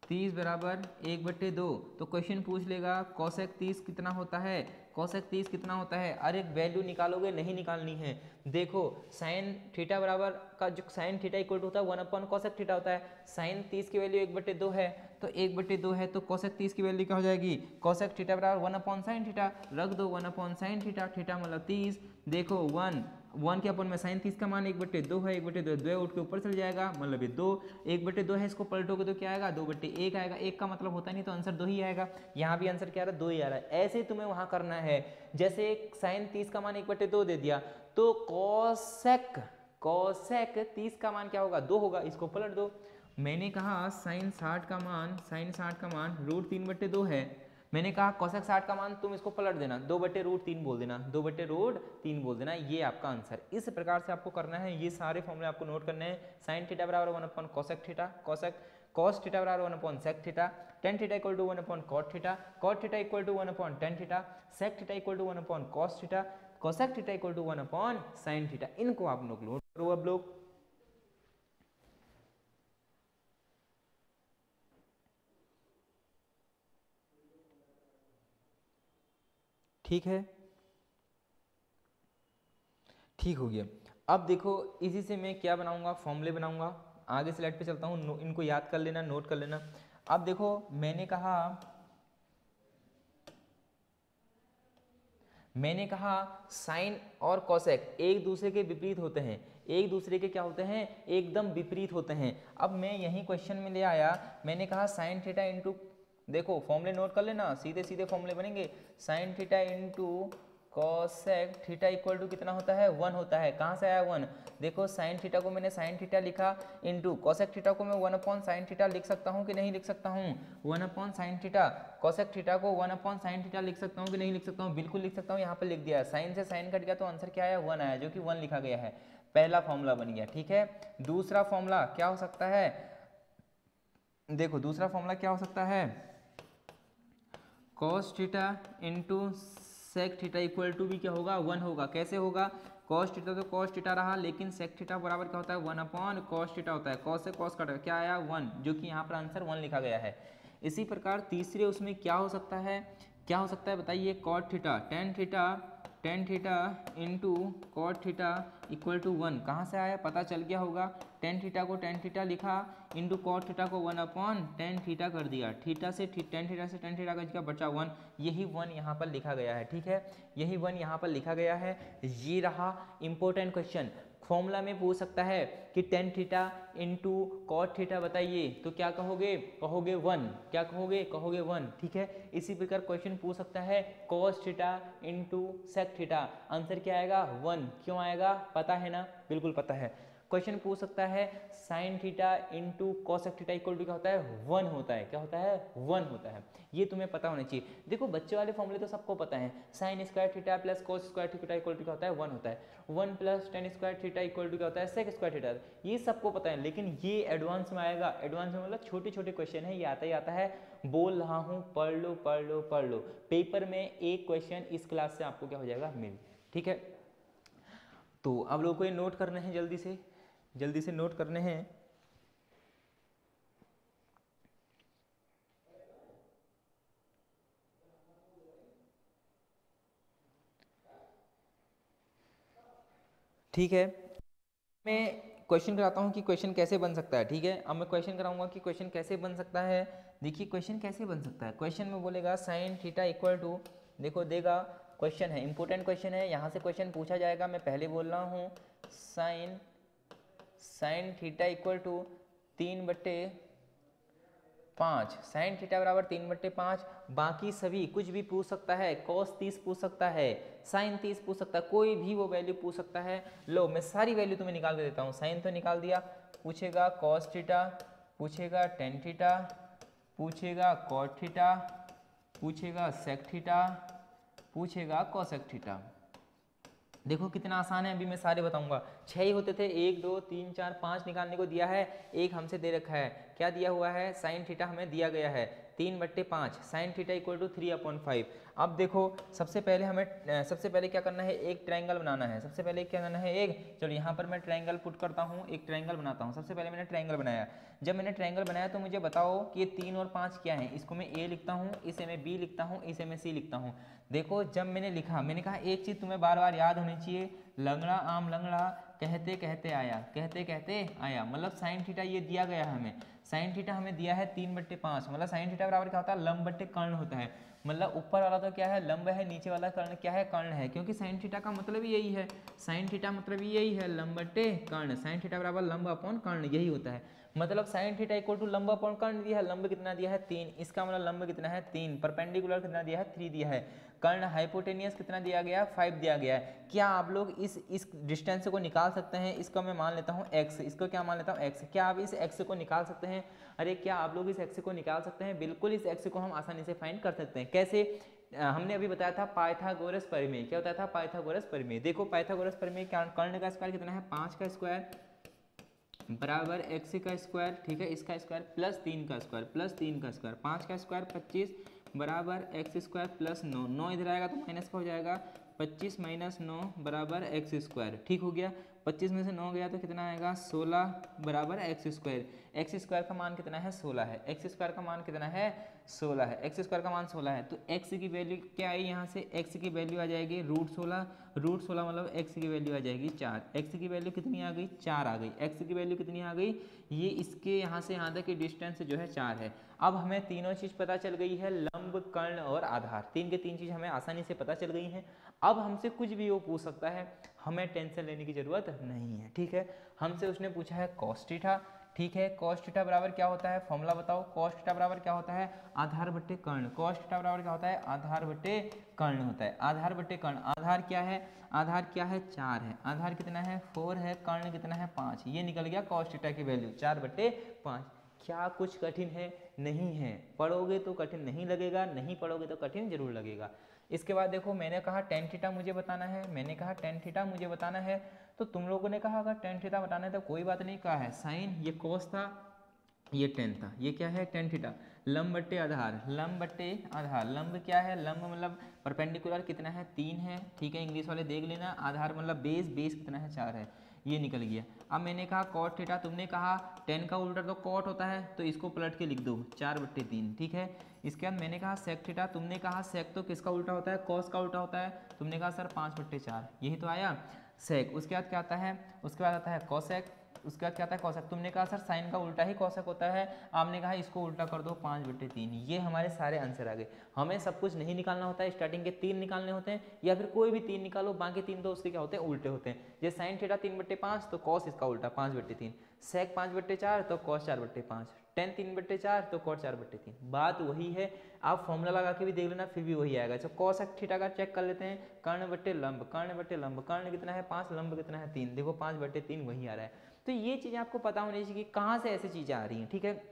30 बराबर 1/2, तो क्वेश्चन पूछ लेगा कॉसेक 30 कितना होता है, कॉसेक 30 कितना होता है। अरे वैल्यू निकालोगे, नहीं निकालनी है। देखो साइन थीटा बराबर का जो साइन थीटा इक्वल टू होता है 1 अपॉन कॉसेक थीटा होता है, साइन 30 की वैल्यू 1/2 है, तो 1/2 है तो कॉसेक 30 की वैल्यू क्या हो जाएगी, कॉसेक थीटा बराबर 1 अपॉन साइन थीटा, रख दो 1 अपॉन साइन थीटा, थीटा मतलब 30, देखो 1 के अपन में साइन 30 का मान 1/2 है, 1/2 2 उठ के ऊपर चल जाएगा, मतलब ये 2, 1/2 है, इसको पलटोगे तो क्या आएगा 2/1 आएगा, 1 का मतलब होता नहीं तो आंसर 2 ही आएगा। यहाँ भी आंसर क्या आ रहा है 2 ही आ रहा है। ऐसे तुम्हें वहाँ करना है, जैसे साइन 30 का मान 1/2 दे दिया, तो कॉसेक 30 का मान क्या होगा 2 होगा, इसको पलट दो। मैंने कहा साइन 60 का मान √3/2 है, मैंने कहा कॉसेक 60 का मान तुम इसको पलट देना, 2/√3 बोल देना, 2/√3 बोल देना, ये आपका आंसर। इस प्रकार से आपको करना है, ये सारे फॉर्मूले आपको नोट करने हैं। साइन थीटा बराबर 1 upon cosec theta, cos theta बराबर 1 upon sec theta, tan theta equal to 1 upon cot theta equal to 1 upon tan theta, sec theta equal to 1 upon cos theta, cosec theta equal to 1 upon sine theta. इनको आप लोग note करो अब लोग। ठीक है, ठीक हो गया। अब देखो इसी से मैं क्या बनाऊंगा, फॉर्मूले बनाऊंगा। आगे स्लाइड पे चलता हूँ, इनको याद कर लेना, नोट कर लेना। अब देखो मैंने कहा साइन और कॉसेक एक दूसरे के विपरीत होते हैं, एक दूसरे के क्या होते हैं, एकदम विपरीत होते हैं। अब मैं यही क्वेश्चन में ले आया, मैंने कहा साइन थीटा इंटू, देखो फॉर्मूले नोट कर लेना, सीधे सीधे फॉर्मूले बनेंगे। Sine theta into cosec theta equal to कितना होता है 1 होता है। कहाँ से आया 1, देखो साइन थीटा को मैंने साइन थीटा लिखा, इंटू कॉसेक थीटा को मैं 1 अपॉन साइन थीटा लिख सकता हूँ कि नहीं लिख सकता हूँ, 1 upon sine theta, cosec theta को 1 अपॉन साइन थीटा लिख सकता हूँ कि नहीं लिख सकता हूँ, बिल्कुल लिख सकता हूँ। यहाँ पर लिख दिया, साइन से साइन कट गया तो आंसर क्या आया 1 आया, जो कि 1 लिखा गया है। पहला फॉर्मूला बन गया। ठीक है, दूसरा फॉर्मूला क्या हो सकता है, देखो दूसरा फॉर्मूला क्या हो सकता है, cos theta into sec theta equal to भी क्या होगा 1 होगा। कैसे होगा, कॉस थीटा तो कॉस थीटा रहा, लेकिन सेक थीटा बराबर क्या होता है 1 अपॉन कॉस थीटा होता है, कॉस से कॉस कटा क्या आया 1, जो कि यहाँ पर आंसर 1 लिखा गया है। इसी प्रकार तीसरे उसमें क्या हो सकता है, क्या हो सकता है बताइए, cot theta tan theta into cot theta equal to 1, कहाँ से आया पता चल गया होगा। टेन थीटा को टेन थीटा लिखा, इंटू कॉट थीटा को 1 अपॉन टेन थीटा कर दिया, टेन थीटा से टेन थीटा का बचा 1, यही 1 यहाँ पर लिखा गया है। ठीक है, यही 1 यहाँ पर लिखा गया है। ये रहा इंपॉर्टेंट क्वेश्चन। फॉर्मूला में पूछ सकता है कि tan theta into cot theta बताइए, तो क्या कहोगे, कहोगे 1, क्या कहोगे, कहोगे 1। ठीक है, इसी प्रकार क्वेश्चन पूछ सकता है cos theta into sec theta, answer क्या आएगा 1, क्यों आएगा पता है ना, बिल्कुल पता है। क्वेश्चन पूछ सकता है sine theta into cosec theta equal to क्या होता है 1 होता है, क्या होता है 1 होता है। ये तुम्हें पता होना चाहिए। देखो बच्चे वाले फॉर्मूले तो सबको पता है, sine square theta plus cos square theta equal to क्या होता है 1 होता है, 1 plus tan square theta equal to क्या होता है सेक स्क्वायर थीटा, ये सबको पता है। लेकिन ये एडवांस में आएगा, एडवांस में मतलब छोटे छोटे क्वेश्चन है, ये आता ही आता है, बोल रहा हूँ पढ़ लो पढ़ लो पढ़ लो। पेपर में एक क्वेश्चन इस क्लास से आपको क्या हो जाएगा मिल, ठीक है। तो अब लोगों को ये नोट करने हैं, जल्दी से नोट करने हैं। ठीक है, मैं क्वेश्चन कराता हूँ कि क्वेश्चन कैसे बन सकता है, ठीक है। अब मैं क्वेश्चन कराऊंगा कि क्वेश्चन कैसे बन सकता है। देखिए क्वेश्चन कैसे बन सकता है, क्वेश्चन में बोलेगा साइन थीटा इक्वल टू, देखो देगा, क्वेश्चन है इंपॉर्टेंट क्वेश्चन है, यहाँ से क्वेश्चन पूछा जाएगा। मैं पहले बोल रहा हूँ sine theta equal to 3/5, sine theta बराबर 3/5, बाकी सभी कुछ भी पूछ सकता है, कॉस 30 पूछ सकता है, साइन 30 पूछ सकता है, कोई भी वो वैल्यू पूछ सकता है। लो मैं सारी वैल्यू तुम्हें निकाल के देता हूँ। साइन तो निकाल दिया, पूछेगा कॉस थीटा, पूछेगा टेन थीटा, पूछेगा कॉट थीटा, पूछेगा सेक थीटा, पूछेगा कोसेक थीटा। देखो कितना आसान है, अभी मैं सारे बताऊंगा। 6 ही होते थे, 1 2 3 4 5 निकालने को दिया है, एक हमसे दे रखा है, क्या दिया हुआ है साइन थीटा हमें दिया गया है 3/5, साइन थीटा इक्वल टू 3/5। अब देखो सबसे पहले क्या करना है, एक ट्रायंगल बनाना है। सबसे पहले क्या करना है, एक, चलो यहाँ पर मैं ट्रायंगल पुट करता हूँ, एक ट्रायंगल बनाता हूँ। सबसे पहले मैंने ट्रायंगल बनाया, जब मैंने ट्रायंगल बनाया तो मुझे बताओ कि ये 3 और 5 क्या है। इसको मैं ए लिखता हूँ, इसे मैं बी लिखता हूँ, इसे मैं सी लिखता हूँ। देखो जब मैंने लिखा, मैंने कहा एक चीज़ तुम्हें बार बार याद होनी चाहिए, लंगड़ा आम लंगड़ा कहते कहते आया, कहते कहते आया, मतलब साइन थीटा ये दिया गया है हमें, साइन थीटा हमें दिया है 3/5, मतलब साइन थीटा बराबर क्या होता है लंब बट्टे कर्ण होता है। मतलब ऊपर वाला तो क्या है लंब है, नीचे वाला कर्ण क्या है कर्ण है, क्योंकि साइन थीटा का मतलब यही है, साइन थीटा मतलब यही है लंब बट्टे कर्ण, साइन थीटा बराबर लंब अपॉन कर्ण यही होता है। मतलब साइन थीटा इक्वल टू लंब अपॉन कर्ण दिया है, लंब कितना दिया है 3, इसका मतलब लंब कितना है 3, परपेंडिकुलर कितना दिया है 3 दिया है, कर्ण हाइपोटेनियस कितना दिया गया 5 दिया गया है। क्या आप लोग इस डिस्टेंस को निकाल सकते हैं, इसको मैं मान लेता हूँ x, इसको क्या मान लेता हूँ x, क्या आप इस x को निकाल सकते हैं? अरे क्या आप लोग इस x को निकाल सकते हैं? बिल्कुल इस x को हम आसानी से फाइंड कर सकते हैं। कैसे? हमने अभी बताया था पाइथागोरस प्रमेय, क्या होता था पाइथागोरस प्रमेय। देखो पाइथागोरस प्रमेय, कर्ण का स्क्वायर कितना है 5 का स्क्वायर बराबर x का स्क्वायर, ठीक है, इसका स्क्वायर प्लस 3 का स्क्वायर प्लस 3 का स्क्वायर, 5 का स्क्वायर 25 बराबर x स्क्वायर प्लस 9, 9 इधर आएगा तो माइनस का हो जाएगा, 25 माइनस 9 बराबर x स्क्वायर, ठीक हो गया। 25 में से 9 गया तो कितना आएगा 16 बराबर x स्क्वायर, x स्क्वायर का मान कितना है 16 है, x स्क्वायर का मान कितना है 16 है, x स्क्वायर का मान 16 है, तो x की वैल्यू क्या आई, यहाँ से x की वैल्यू आ जाएगी √16, √16 मतलब x की वैल्यू आ जाएगी 4, x की वैल्यू कितनी आ गई 4 आ गई, x की वैल्यू कितनी आ गई, ये इसके यहाँ से यहाँ तक की डिस्टेंस जो है 4 है। अब हमें तीनों चीज़ पता चल गई है, लंब कर्ण और आधार, 3 के 3 चीज़ हमें आसानी से पता चल गई हैं। अब हमसे कुछ भी वो पूछ सकता है, हमें टेंशन लेने की जरूरत नहीं है, ठीक है। हमसे उसने पूछा है कॉस थीटा, ठीक है, कॉस थीटा बराबर क्या होता है, फॉर्मूला बताओ, कॉस थीटा बराबर क्या होता है आधार बट्टे कर्ण, कॉस थीटा बराबर क्या होता है आधार बट्टे कर्ण होता है, आधार बट्टे कर्ण, आधार क्या है 4 है, आधार कितना है 4 है, कर्ण कितना है 5, ये निकल गया कॉस थीटा की वैल्यू 4/5। क्या कुछ कठिन है? नहीं है, पढ़ोगे तो कठिन नहीं लगेगा, नहीं पढ़ोगे तो कठिन जरूर लगेगा। इसके बाद देखो मैंने कहा टेन थीटा मुझे बताना है, मैंने कहा टेन थीटा मुझे बताना है, तो तुम लोगों ने कहा अगर टेन थीटा बताना है तो कोई बात नहीं, कहा है साइन, ये कोस था, ये टेन था, ये क्या है टेन थीटा, लंब बट्टे आधार, लंब बट्टे आधार, लंब क्या है लंब मतलब परपेंडिकुलर कितना है 3 है, ठीक है, इंग्लिश वाले देख लेना, आधार मतलब बेस, बेस कितना है 4 है, ये निकल गया। अब मैंने कहा कॉट थीटा, तुमने कहा टेन का उल्टा तो कॉट होता है, तो इसको पलट के लिख दो 4/3, ठीक है। इसके बाद मैंने कहा सेक थीटा, तुमने कहा सेक तो किसका उल्टा होता है कॉस का उल्टा होता है, तुमने कहा सर 5/4, यही तो आया सेक। उसके बाद क्या आता है, उसके बाद आता है कॉसेक, उसके बाद क्या आता है कॉसेक, तुमने कहा सर साइन का उल्टा ही कॉसेक होता है, आपने कहा इसको उल्टा कर दो 5/3, ये हमारे सारे आंसर आ गए। हमें सब कुछ नहीं निकालना होता है, स्टार्टिंग के 3 निकालने होते हैं, या फिर कोई भी 3 निकालो, बाकी 3 तो उसके क्या होते हैं उल्टे होते हैं। जैसे साइन थीटा 3/5 तो कॉस इसका उल्टा 5/3, सेक 5/4 तो कॉस 4/5, टेन 3/4 तो कॉट 4/3, बात वही है। आप फॉर्मूला लगा के भी देख लेना फिर भी वही आएगा। तो कॉसेक थीटा का चेक कर लेते हैं, कर्ण बट्टे लंब, कर्ण बट्टे लंब, कर्ण कितना है 5, लंब कितना है 3, देखो 5/3 वही आ रहा है। तो ये चीज़ें आपको पता होनी चाहिए कि कहाँ से ऐसी चीज़ें आ रही हैं, ठीक है।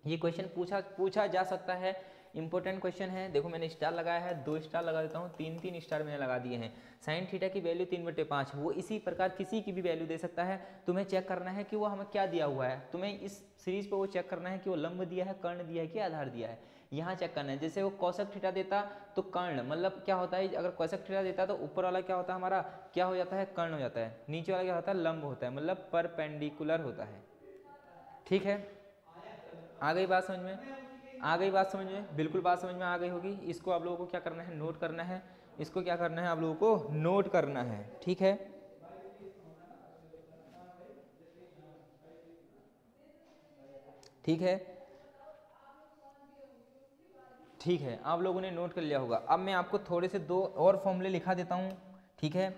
ये क्वेश्चन पूछा जा सकता है, इंपॉर्टेंट क्वेश्चन है। देखो मैंने स्टार लगाया है, 2 स्टार लगा देता हूँ, 3 स्टार मैंने लगा दिए हैं। साइन थीटा की वैल्यू 3/5, वो इसी प्रकार किसी की भी वैल्यू दे सकता है। तुम्हें चेक करना है कि वो हमें क्या दिया हुआ है, तुम्हें इस सीरीज पे वो चेक करना है कि वो लंब दिया है, कर्ण दिया है कि आधार दिया है, यहाँ चेक करना है। जैसे वो कोसेक थीटा देता तो कर्ण, मतलब क्या होता है, अगर कोसेक थीटा देता तो ऊपर वाला क्या होता है हमारा, क्या हो जाता है, कर्ण हो जाता है, नीचे वाला क्या होता है, लंब होता है, मतलब परपेंडिकुलर होता है, ठीक है। आ गई बात समझ में, आ गई बात समझ में, बिल्कुल बात समझ में आ गई होगी। इसको आप लोगों को क्या करना है, नोट करना है, इसको क्या करना है आप लोगों को नोट करना है, ठीक है। ठीक है, ठीक है, आप लोगों ने नोट कर लिया होगा। अब मैं आपको थोड़े से 2 और फॉर्मूले लिखा देता हूँ, ठीक है,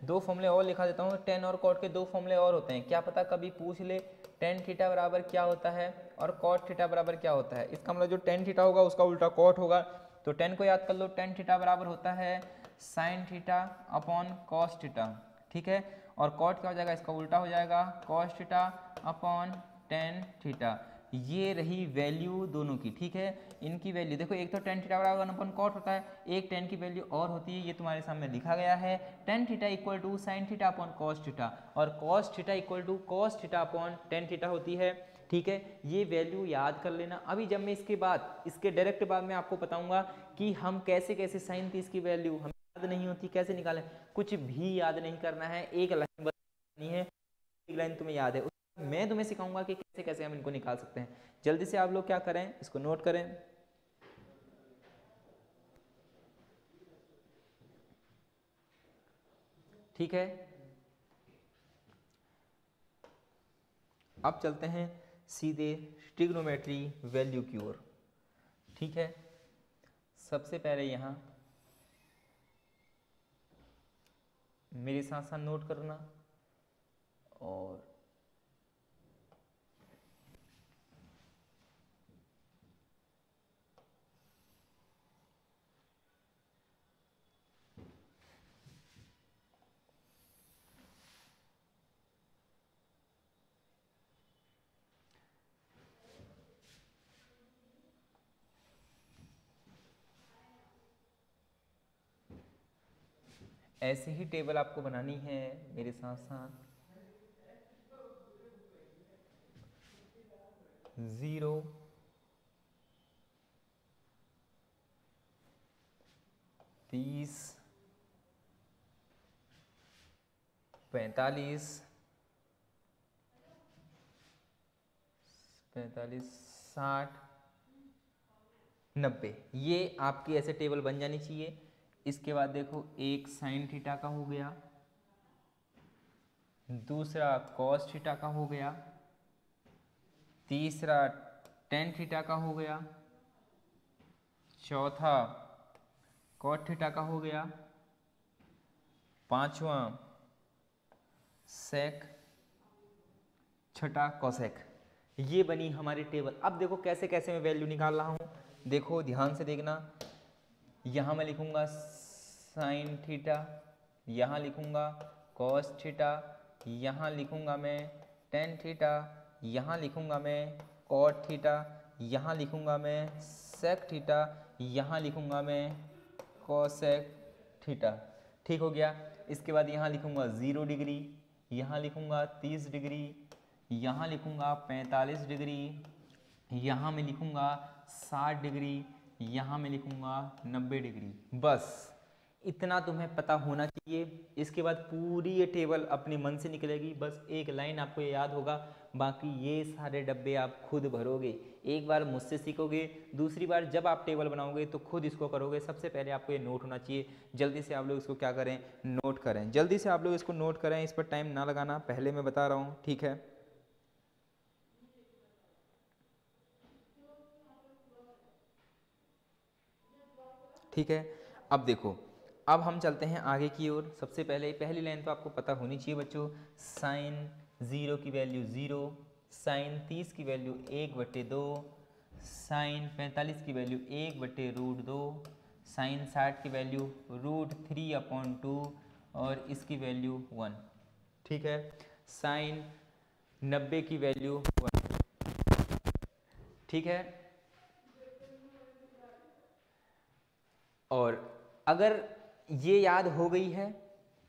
2 फॉर्मूले और लिखा देता हूँ। टेन और कॉट के 2 फॉर्मूले और होते हैं, क्या पता कभी पूछ ले टेन थीटा बराबर क्या होता है और कॉट थीटा बराबर क्या होता है। इसका मतलब जो टेन थीटा होगा उसका उल्टा कॉट होगा, तो टेन को याद कर लो, टेन थीटा बराबर होता है sine theta upon cos theta, ठीक है। और कॉट क्या हो जाएगा, इसका उल्टा हो जाएगा cos theta upon tan theta. ये रही वैल्यू दोनों की, ठीक है। इनकी वैल्यू देखो, एक तो टेन थीटा बराबर 1 कॉट होता है, एक टेन की वैल्यू और होती है, ये तुम्हारे सामने लिखा गया है, tan theta equal to sine theta upon cos theta, और cos theta equal to cos theta upon tan theta होती है, ठीक है। ये वैल्यू याद कर लेना। अभी जब मैं इसके बाद, इसके डायरेक्ट बाद में आपको बताऊंगा कि हम कैसे कैसे साइन 30 की वैल्यू हमें याद नहीं होती कैसे निकालें, कुछ भी याद नहीं करना है, एक लाइन बनानी है, एक लाइन तुम्हें याद है, मैं तुम्हें सिखाऊंगा कि कैसे कैसे हम इनको निकाल सकते हैं। जल्दी से आप लोग क्या करें, इसको नोट करें, ठीक है। अब चलते हैं सीधे ट्रिग्नोमेट्री वैल्यू की ओर, ठीक है। सबसे पहले यहाँ मेरे साथ साथ नोट करना, और ऐसे ही टेबल आपको बनानी है मेरे साथ साथ। 0, 30, 45, 60, 90, ये आपकी ऐसे टेबल बन जानी चाहिए। इसके बाद देखो, एक साइन थीटा का हो गया, दूसरा कॉस थीटा का हो गया, तीसरा टेन थीटा का हो गया, चौथा कॉट थीटा का हो गया, पांचवा सेक, छठा कोसेक। ये बनी हमारी टेबल। अब देखो कैसे कैसे मैं वैल्यू निकाल रहा हूँ, देखो ध्यान से देखना। यहाँ मैं लिखूँगा साइन थीटा, यहाँ लिखूँगा कॉस थीटा, यहाँ लिखूँगा मैं टेन थीटा, यहाँ लिखूँगा मैं कॉट थीटा, यहाँ लिखूँगा मैं सेक थीटा, यहाँ लिखूँगा मैं कोसेक थीटा, ठीक हो गया। इसके बाद यहाँ लिखूँगा 0 डिग्री, यहाँ लिखूँगा 30 डिग्री, यहाँ लिखूँगा 45 डिग्री, यहाँ मैं लिखूँगा 60 डिग्री, यहाँ मैं लिखूँगा 90 डिग्री। बस इतना तुम्हें पता होना चाहिए। इसके बाद पूरी ये टेबल अपने मन से निकलेगी, बस एक लाइन आपको ये याद होगा, बाकी ये सारे डब्बे आप खुद भरोगे। एक बार मुझसे सीखोगे, दूसरी बार जब आप टेबल बनाओगे तो खुद इसको करोगे। सबसे पहले आपको ये नोट होना चाहिए। जल्दी से आप लोग इसको क्या करें, नोट करें, जल्दी से आप लोग इसको नोट करें, इस पर टाइम ना लगाना, पहले मैं बता रहा हूँ, ठीक है। ठीक है, अब देखो, अब हम चलते हैं आगे की ओर। सबसे पहले पहली लाइन तो आपको पता होनी चाहिए बच्चों, साइन 0 की वैल्यू 0, साइन 30 की वैल्यू 1/2, साइन 45 की वैल्यू 1/√2, साइन 60 की वैल्यू √3/2 और इसकी वैल्यू 1, ठीक है। साइन 90 की वैल्यू 1, ठीक है। और अगर ये याद हो गई है,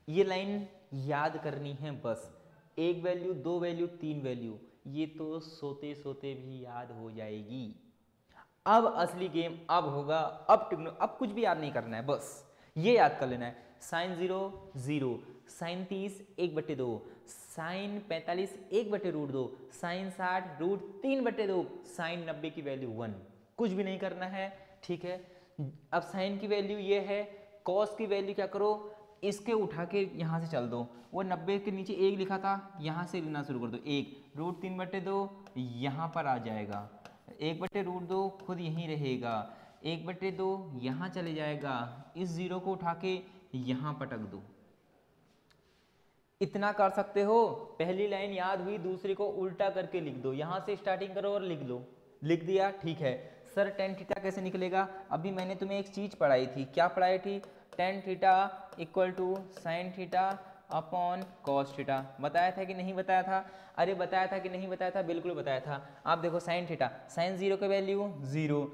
ये लाइन याद करनी है बस, एक वैल्यू, दो वैल्यू, तीन वैल्यू, ये तो सोते सोते भी याद हो जाएगी। अब असली गेम अब होगा, अब कुछ भी याद नहीं करना है, बस ये याद कर लेना है। Sine 0 0, sine 30 1/2, sine 45 1/√2, sine 60 √3/2, sine 90 की वैल्यू 1, कुछ भी नहीं करना है, ठीक है। अब साइन की वैल्यू ये है, कॉस की वैल्यू क्या करो, इसके उठा के यहाँ से चल दो, वो 90 के नीचे 1 लिखा था, यहाँ से लिखना शुरू कर दो, 1 √3/2 यहाँ पर आ जाएगा, 1/√2 खुद यहीं रहेगा, 1/2 यहाँ चले जाएगा, इस 0 को उठा के यहाँ पटक दो। इतना कर सकते हो, पहली लाइन याद हुई, दूसरी को उल्टा करके लिख दो, यहाँ से स्टार्टिंग करो और लिख लो, लिख दिया, ठीक है। सर tan थीटा कैसे निकलेगा, अभी मैंने तुम्हें एक चीज पढ़ाई थी, क्या पढ़ाई थी, tan theta equal to sine theta upon cos theta, बताया था कि नहीं बताया था, अरे बताया था कि नहीं बताया था, बिल्कुल बताया था। आप देखो साइन थीटा, साइन 0 की वैल्यू 0,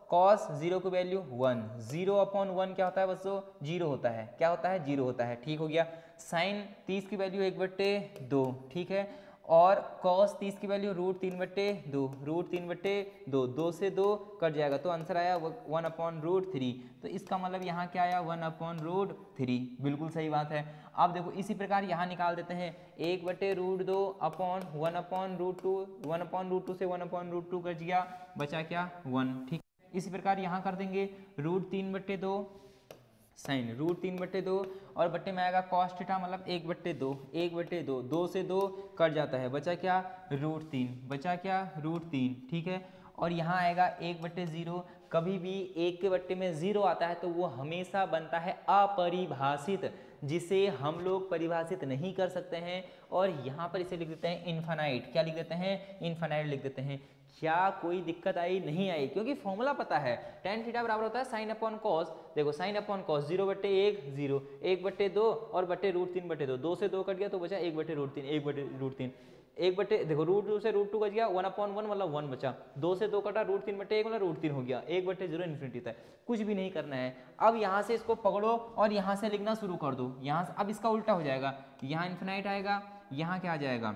कॉस 0 की वैल्यू 1, 0 अपॉन 1 क्या होता है बच्चों, 0 होता है, क्या होता है, 0 होता है, ठीक हो गया। साइन 30 की वैल्यू 1/2, ठीक है, और कॉस 30 की वैल्यू √3/2, √3/2, 2 से 2 कट जाएगा, तो आंसर आया 1/√3, तो इसका मतलब यहाँ क्या आया 1/√3, बिल्कुल सही बात है। अब देखो इसी प्रकार यहाँ निकाल देते हैं, 1/√2 अपॉन 1/√2, 1/√2 से 1/√2 कट गया, बचा क्या 1, ठीक। इसी प्रकार यहाँ कर देंगे √3/2 साइन √3/2 और बट्टे में आएगा कॉस थीटा, मतलब 1/2, 1/2, 2 से 2 कट जाता है, बचा क्या √3, बचा क्या √3, ठीक है। और यहाँ आएगा 1/0, कभी भी एक के बट्टे में 0 आता है तो वो हमेशा बनता है अपरिभाषित, जिसे हम लोग परिभाषित नहीं कर सकते हैं, और यहाँ पर इसे लिख देते हैं इन्फानाइट, क्या लिख देते हैं, इन्फानाइट लिख देते हैं। क्या कोई दिक्कत आई, नहीं आई, क्योंकि फॉर्मूला पता है, tan थीटा बराबर होता है साइन अपॉन कॉस, देखो साइन अपॉन कॉस 0/1 0, 1/2 और बट्टे √3/2, 2 से 2 कट गया तो बचा 1/√3, 1/√3, देखो √2 से √2 कट गया, 1/1 मतलब 1 बचा, 2 से 2 कटा √3/1 मतलब √3 हो गया, 1/0 इन्फिनिटी तक, कुछ भी नहीं करना है। अब यहाँ से इसको पकड़ो और यहाँ से लिखना शुरू कर दो, यहाँ से अब इसका उल्टा हो जाएगा, यहाँ इन्फिनाइट आएगा, यहाँ क्या आ जाएगा,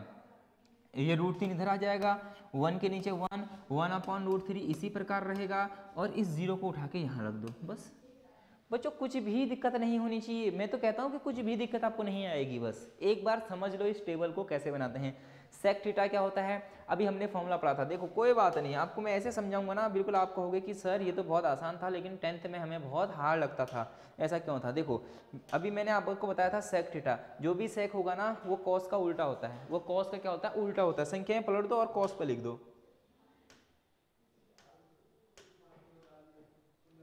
ये √3 इधर आ जाएगा, 1 के नीचे 1, 1/√3 इसी प्रकार रहेगा, और इस 0 को उठा के यहाँ रख दो, बस बच्चों कुछ भी दिक्कत नहीं होनी चाहिए, मैं तो कहता हूँ कि कुछ भी दिक्कत आपको नहीं आएगी, बस एक बार समझ लो इस टेबल को कैसे बनाते हैं। सेक थीटा क्या होता है, अभी हमने फॉर्मूला पढ़ा था, देखो कोई बात नहीं, आपको मैं ऐसे समझाऊंगा ना, बिल्कुल आप कहोगे कि सर ये तो बहुत आसान था, लेकिन 10th में हमें बहुत हार्ड लगता था, ऐसा क्यों था। देखो अभी मैंने आपको बताया था सेक थीटा, जो भी सेक होगा ना वो कॉस का उल्टा होता है, वो कॉस का क्या होता है, उल्टा होता है, संख्याएं पलट दो और कॉस पे लिख दो।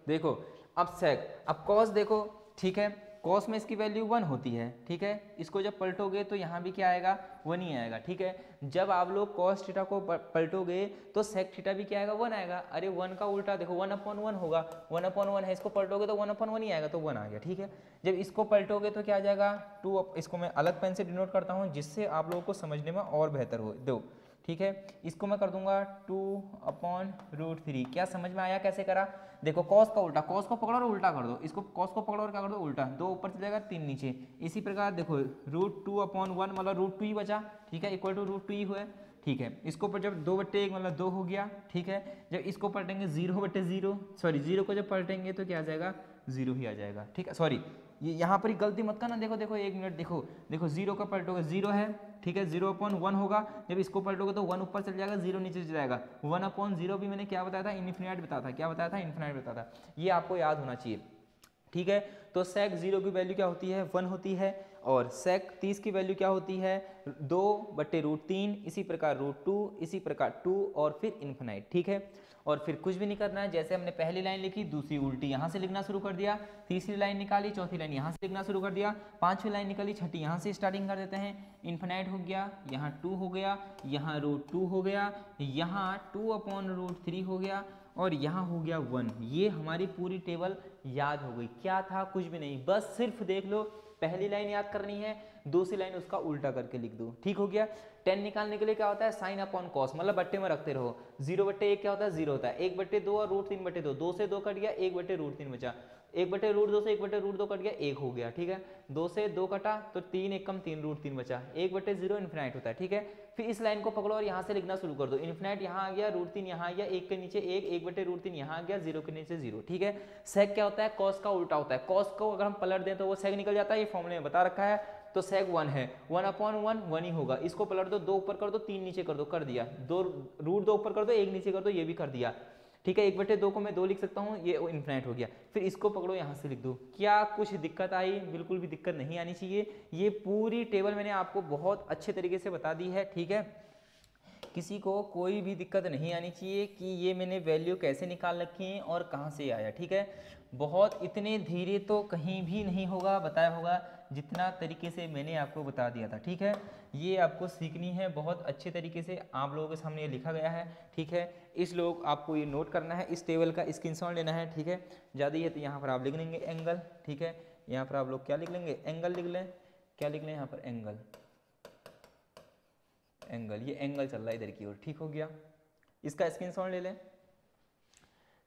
देखो अब सेक, अब कॉस देखो, ठीक है, कॉस में इसकी वैल्यू 1 होती है, ठीक है, इसको जब पलटोगे तो यहाँ भी क्या आएगा 1 ही आएगा, ठीक है। जब आप लोग कॉस थीटा को पलटोगे तो सेक थीटा भी क्या आएगा 1 आएगा, अरे 1 का उल्टा देखो 1/1 होगा, 1/1 है, इसको पलटोगे तो 1/1 ही आएगा, तो 1 आ गया, ठीक है। जब इसको पलटोगे तो क्या आ जाएगा 2, इसको मैं अलग पेन से डिनोट करता हूँ जिससे आप लोगों को समझने में और बेहतर हो, दो, ठीक है। इसको मैं कर दूंगा 2/√3, क्या समझ में आया कैसे करा, देखो कॉस का उल्टा, कॉस को पकड़ो और उल्टा कर दो, इसको कॉस को पकड़ो और क्या कर दो उल्टा, 2 ऊपर चले जाएगा 3 नीचे, इसी प्रकार देखो √2/1 मतलब √2 ही बचा, ठीक है, इक्वल टू √2 ही हुआ, ठीक है। इसको पर जब 2/1 मतलब 2 हो गया, ठीक है। जब इसको पलटेंगे 0/0, सॉरी 0 को जब पलटेंगे तो क्या आ जाएगा 0 ही आ जाएगा, ठीक है। सॉरी ये यहाँ पर गलती मत करना, देखो देखो 1 मिनट, देखो देखो 0 का पलटोगे 0 है, ठीक है, 0/1 होगा, जब इसको पलटोगे तो 1 ऊपर चल जाएगा, 0 नीचे चल जाएगा, 1/0 भी मैंने क्या बताया था, इन्फिनाइट बताया था, क्या बताया था, इन्फिनाइट बताया था, ये आपको याद होना चाहिए, ठीक है। तो सेक 0 की वैल्यू क्या होती है 1 होती है, और सेक 30 की वैल्यू क्या होती है 2/√3, इसी प्रकार √2, इसी प्रकार 2 और फिर इन्फिनाइट, ठीक है। और फिर कुछ भी नहीं करना है, जैसे हमने पहली लाइन लिखी दूसरी उल्टी यहाँ से लिखना शुरू कर दिया, तीसरी लाइन निकाली चौथी लाइन यहाँ से लिखना शुरू कर दिया, पांचवी लाइन निकाली छठी यहाँ से स्टार्टिंग कर देते हैं, इन्फिनाइट हो गया, यहाँ 2 हो गया, यहाँ √2 हो गया, यहाँ 2/√3 हो गया, और यहाँ हो गया 1। ये हमारी पूरी टेबल याद हो गई, क्या था कुछ भी नहीं, बस सिर्फ देख लो, पहली लाइन याद करनी है, दूसरी लाइन उसका उल्टा करके लिख दो, ठीक हो गया। टेन निकालने के लिए क्या होता है साइन अपॉन कॉस, मतलब बट्टे में रखते रहो। 0/1 क्या होता है 0 होता है, 1/2 और √3/2, 2 से 2 कट गया, 1/√3 बचा, 1/√2 से 1/√2 कट गया, 1 हो गया, ठीक है। 2 से 2 कटा तो 3 1 कम 3 √3 बचा, 1/0 इन्फिनाइट होता है, ठीक है। फिर इस लाइन को पकड़ो और यहाँ से लिखना शुरू कर दो, इन्फिनाइट यहाँ आ गया, √3 यहाँ आ गया, 1 के नीचे 1, 1/√3 यहाँ आ गया, 0 के नीचे 0, ठीक है। सेक क्या होता है कॉस का उल्टा होता है, कॉस को अगर हम पलट दें तो वो सेक निकल जाता है, ये फॉर्मूले में बता रखा है। तो सेक 1 है, 1/1 1 ही होगा, इसको पलट दो, 2 ऊपर कर दो 3 नीचे कर दो, कर दिया, 2 √2 ऊपर कर दो 1 नीचे कर दो, ये भी कर दिया, ठीक है। 1/2 को मैं 2 लिख सकता हूँ, ये इन्फिनाइट हो गया। फिर इसको पकड़ो यहाँ से लिख दो। क्या कुछ दिक्कत आई? बिल्कुल भी दिक्कत नहीं आनी चाहिए। ये पूरी टेबल मैंने आपको बहुत अच्छे तरीके से बता दी है, ठीक है। किसी को कोई भी दिक्कत नहीं आनी चाहिए कि ये मैंने वैल्यू कैसे निकाल रखी है और कहाँ से आया, ठीक है। बहुत इतने धीरे तो कहीं भी नहीं होगा, बताया होगा जितना तरीके से मैंने आपको बता दिया था, ठीक है। ये आपको सीखनी है बहुत अच्छे तरीके से, आप लोगों के सामने ये लिखा गया है, ठीक है। इस लोग आपको ये नोट करना है, इस टेबल का स्क्रीनशॉट लेना है, ठीक है। ज़्यादा ही है तो यहाँ पर आप लिख लेंगे एंगल, ठीक है। यहाँ पर आप लोग क्या लिख लेंगे एंगल लिख लें, क्या लिख लें यहाँ पर एंगल, एंगल, ये एंगल चल रहा है इधर की ओर, ठीक हो गया। इसका स्क्रीनशॉट ले लें,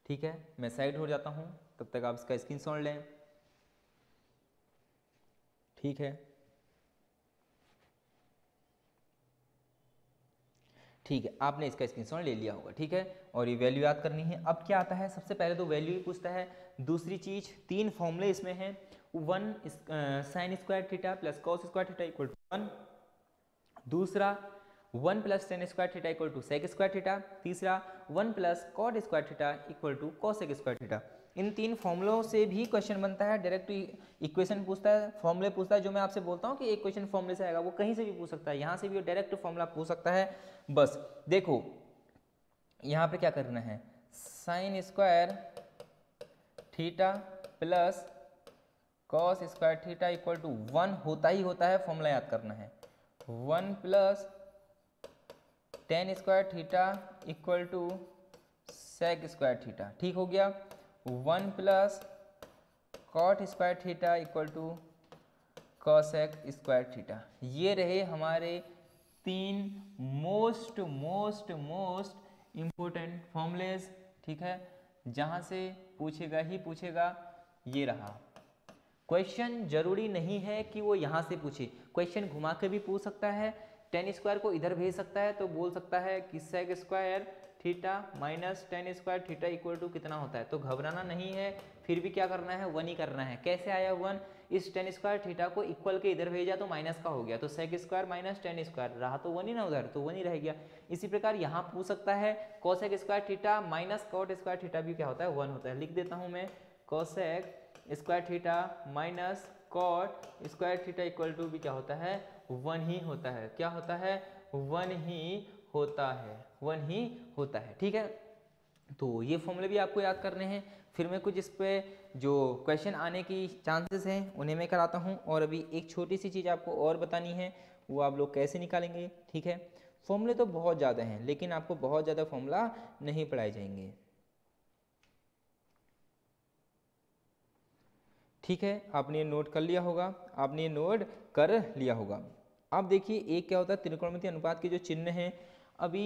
ठीक है। मैं साइड हो जाता हूँ, तब तक आप इसका स्क्रीनशॉट लें, ठीक है। ठीक है, आपने इसका स्क्रीनशॉट ले लिया होगा, ठीक है। और ये वैल्यू याद करनी है। अब क्या आता है, सबसे पहले तो वैल्यू ही पूछता है। दूसरी चीज, 3 फॉर्मूले इसमें हैं, 1 sin square theta plus cos square theta equal to 1, दूसरा 1 plus tan square theta equal to sec square theta, तीसरा 1 plus cot square theta equal to cosec square theta. इन 3 फॉर्मूलों से भी क्वेश्चन बनता है, डायरेक्ट इक्वेशन पूछता है, फॉर्मूले पूछता है। जो मैं आपसे बोलता हूँ कि एक क्वेश्चन फॉर्मूले से आएगा, वो कहीं से भी पूछ सकता है, यहाँ से भी डायरेक्ट फॉर्मूला पूछ सकता है। बस देखो यहाँ पे क्या करना है, sine square theta plus cos square theta equal to 1 होता ही होता है, फॉर्मूला याद करना है। 1 plus tan square theta equal to sec square theta, ठीक हो गया। 1 plus cot square theta equal to cosec square theta. ये रहे हमारे 3 मोस्ट इम्पोर्टेंट फॉर्मूलेज, ठीक है, जहाँ से पूछेगा ही पूछेगा। ये रहा। क्वेश्चन जरूरी नहीं है कि वो यहाँ से पूछे, क्वेश्चन घुमा के भी पूछ सकता है। tan स्क्वायर को इधर भेज सकता है तो बोल सकता है कि sec square theta minus tan square theta equal to कितना होता है। तो घबराना नहीं है, फिर भी क्या करना है 1 ही करना है। कैसे आया 1, इस tan स्क्वायर थीटा को इक्वल के इधर भेजा तो माइनस का हो गया, तो sec square minus tan square रहा तो 1 ही ना, उधर तो 1 ही रह गया। इसी प्रकार यहाँ पूछ सकता है cosec square theta minus cot square theta भी क्या होता है 1 होता है। लिख देता हूँ मैं, cosec square theta minus cot square theta equal to भी क्या होता है 1 ही होता है। क्या होता है 1 ही होता है, 1 ही होता है, ठीक है। तो ये फॉर्मूले भी आपको याद करने हैं। फिर मैं कुछ इस पे जो क्वेश्चन आने की चांसेस हैं उन्हें मैं कराता हूँ। और अभी एक छोटी सी चीज़ आपको और बतानी है, वो आप लोग कैसे निकालेंगे, ठीक है। फॉर्मूले तो बहुत ज़्यादा हैं, लेकिन आपको बहुत ज़्यादा फॉर्मूला नहीं पढ़ाए जाएंगे, ठीक है। आपने ये नोट कर लिया होगा, आपने ये नोट कर लिया होगा। अब देखिए एक क्या होता है, त्रिकोणमितीय अनुपात के जो चिन्ह हैं, अभी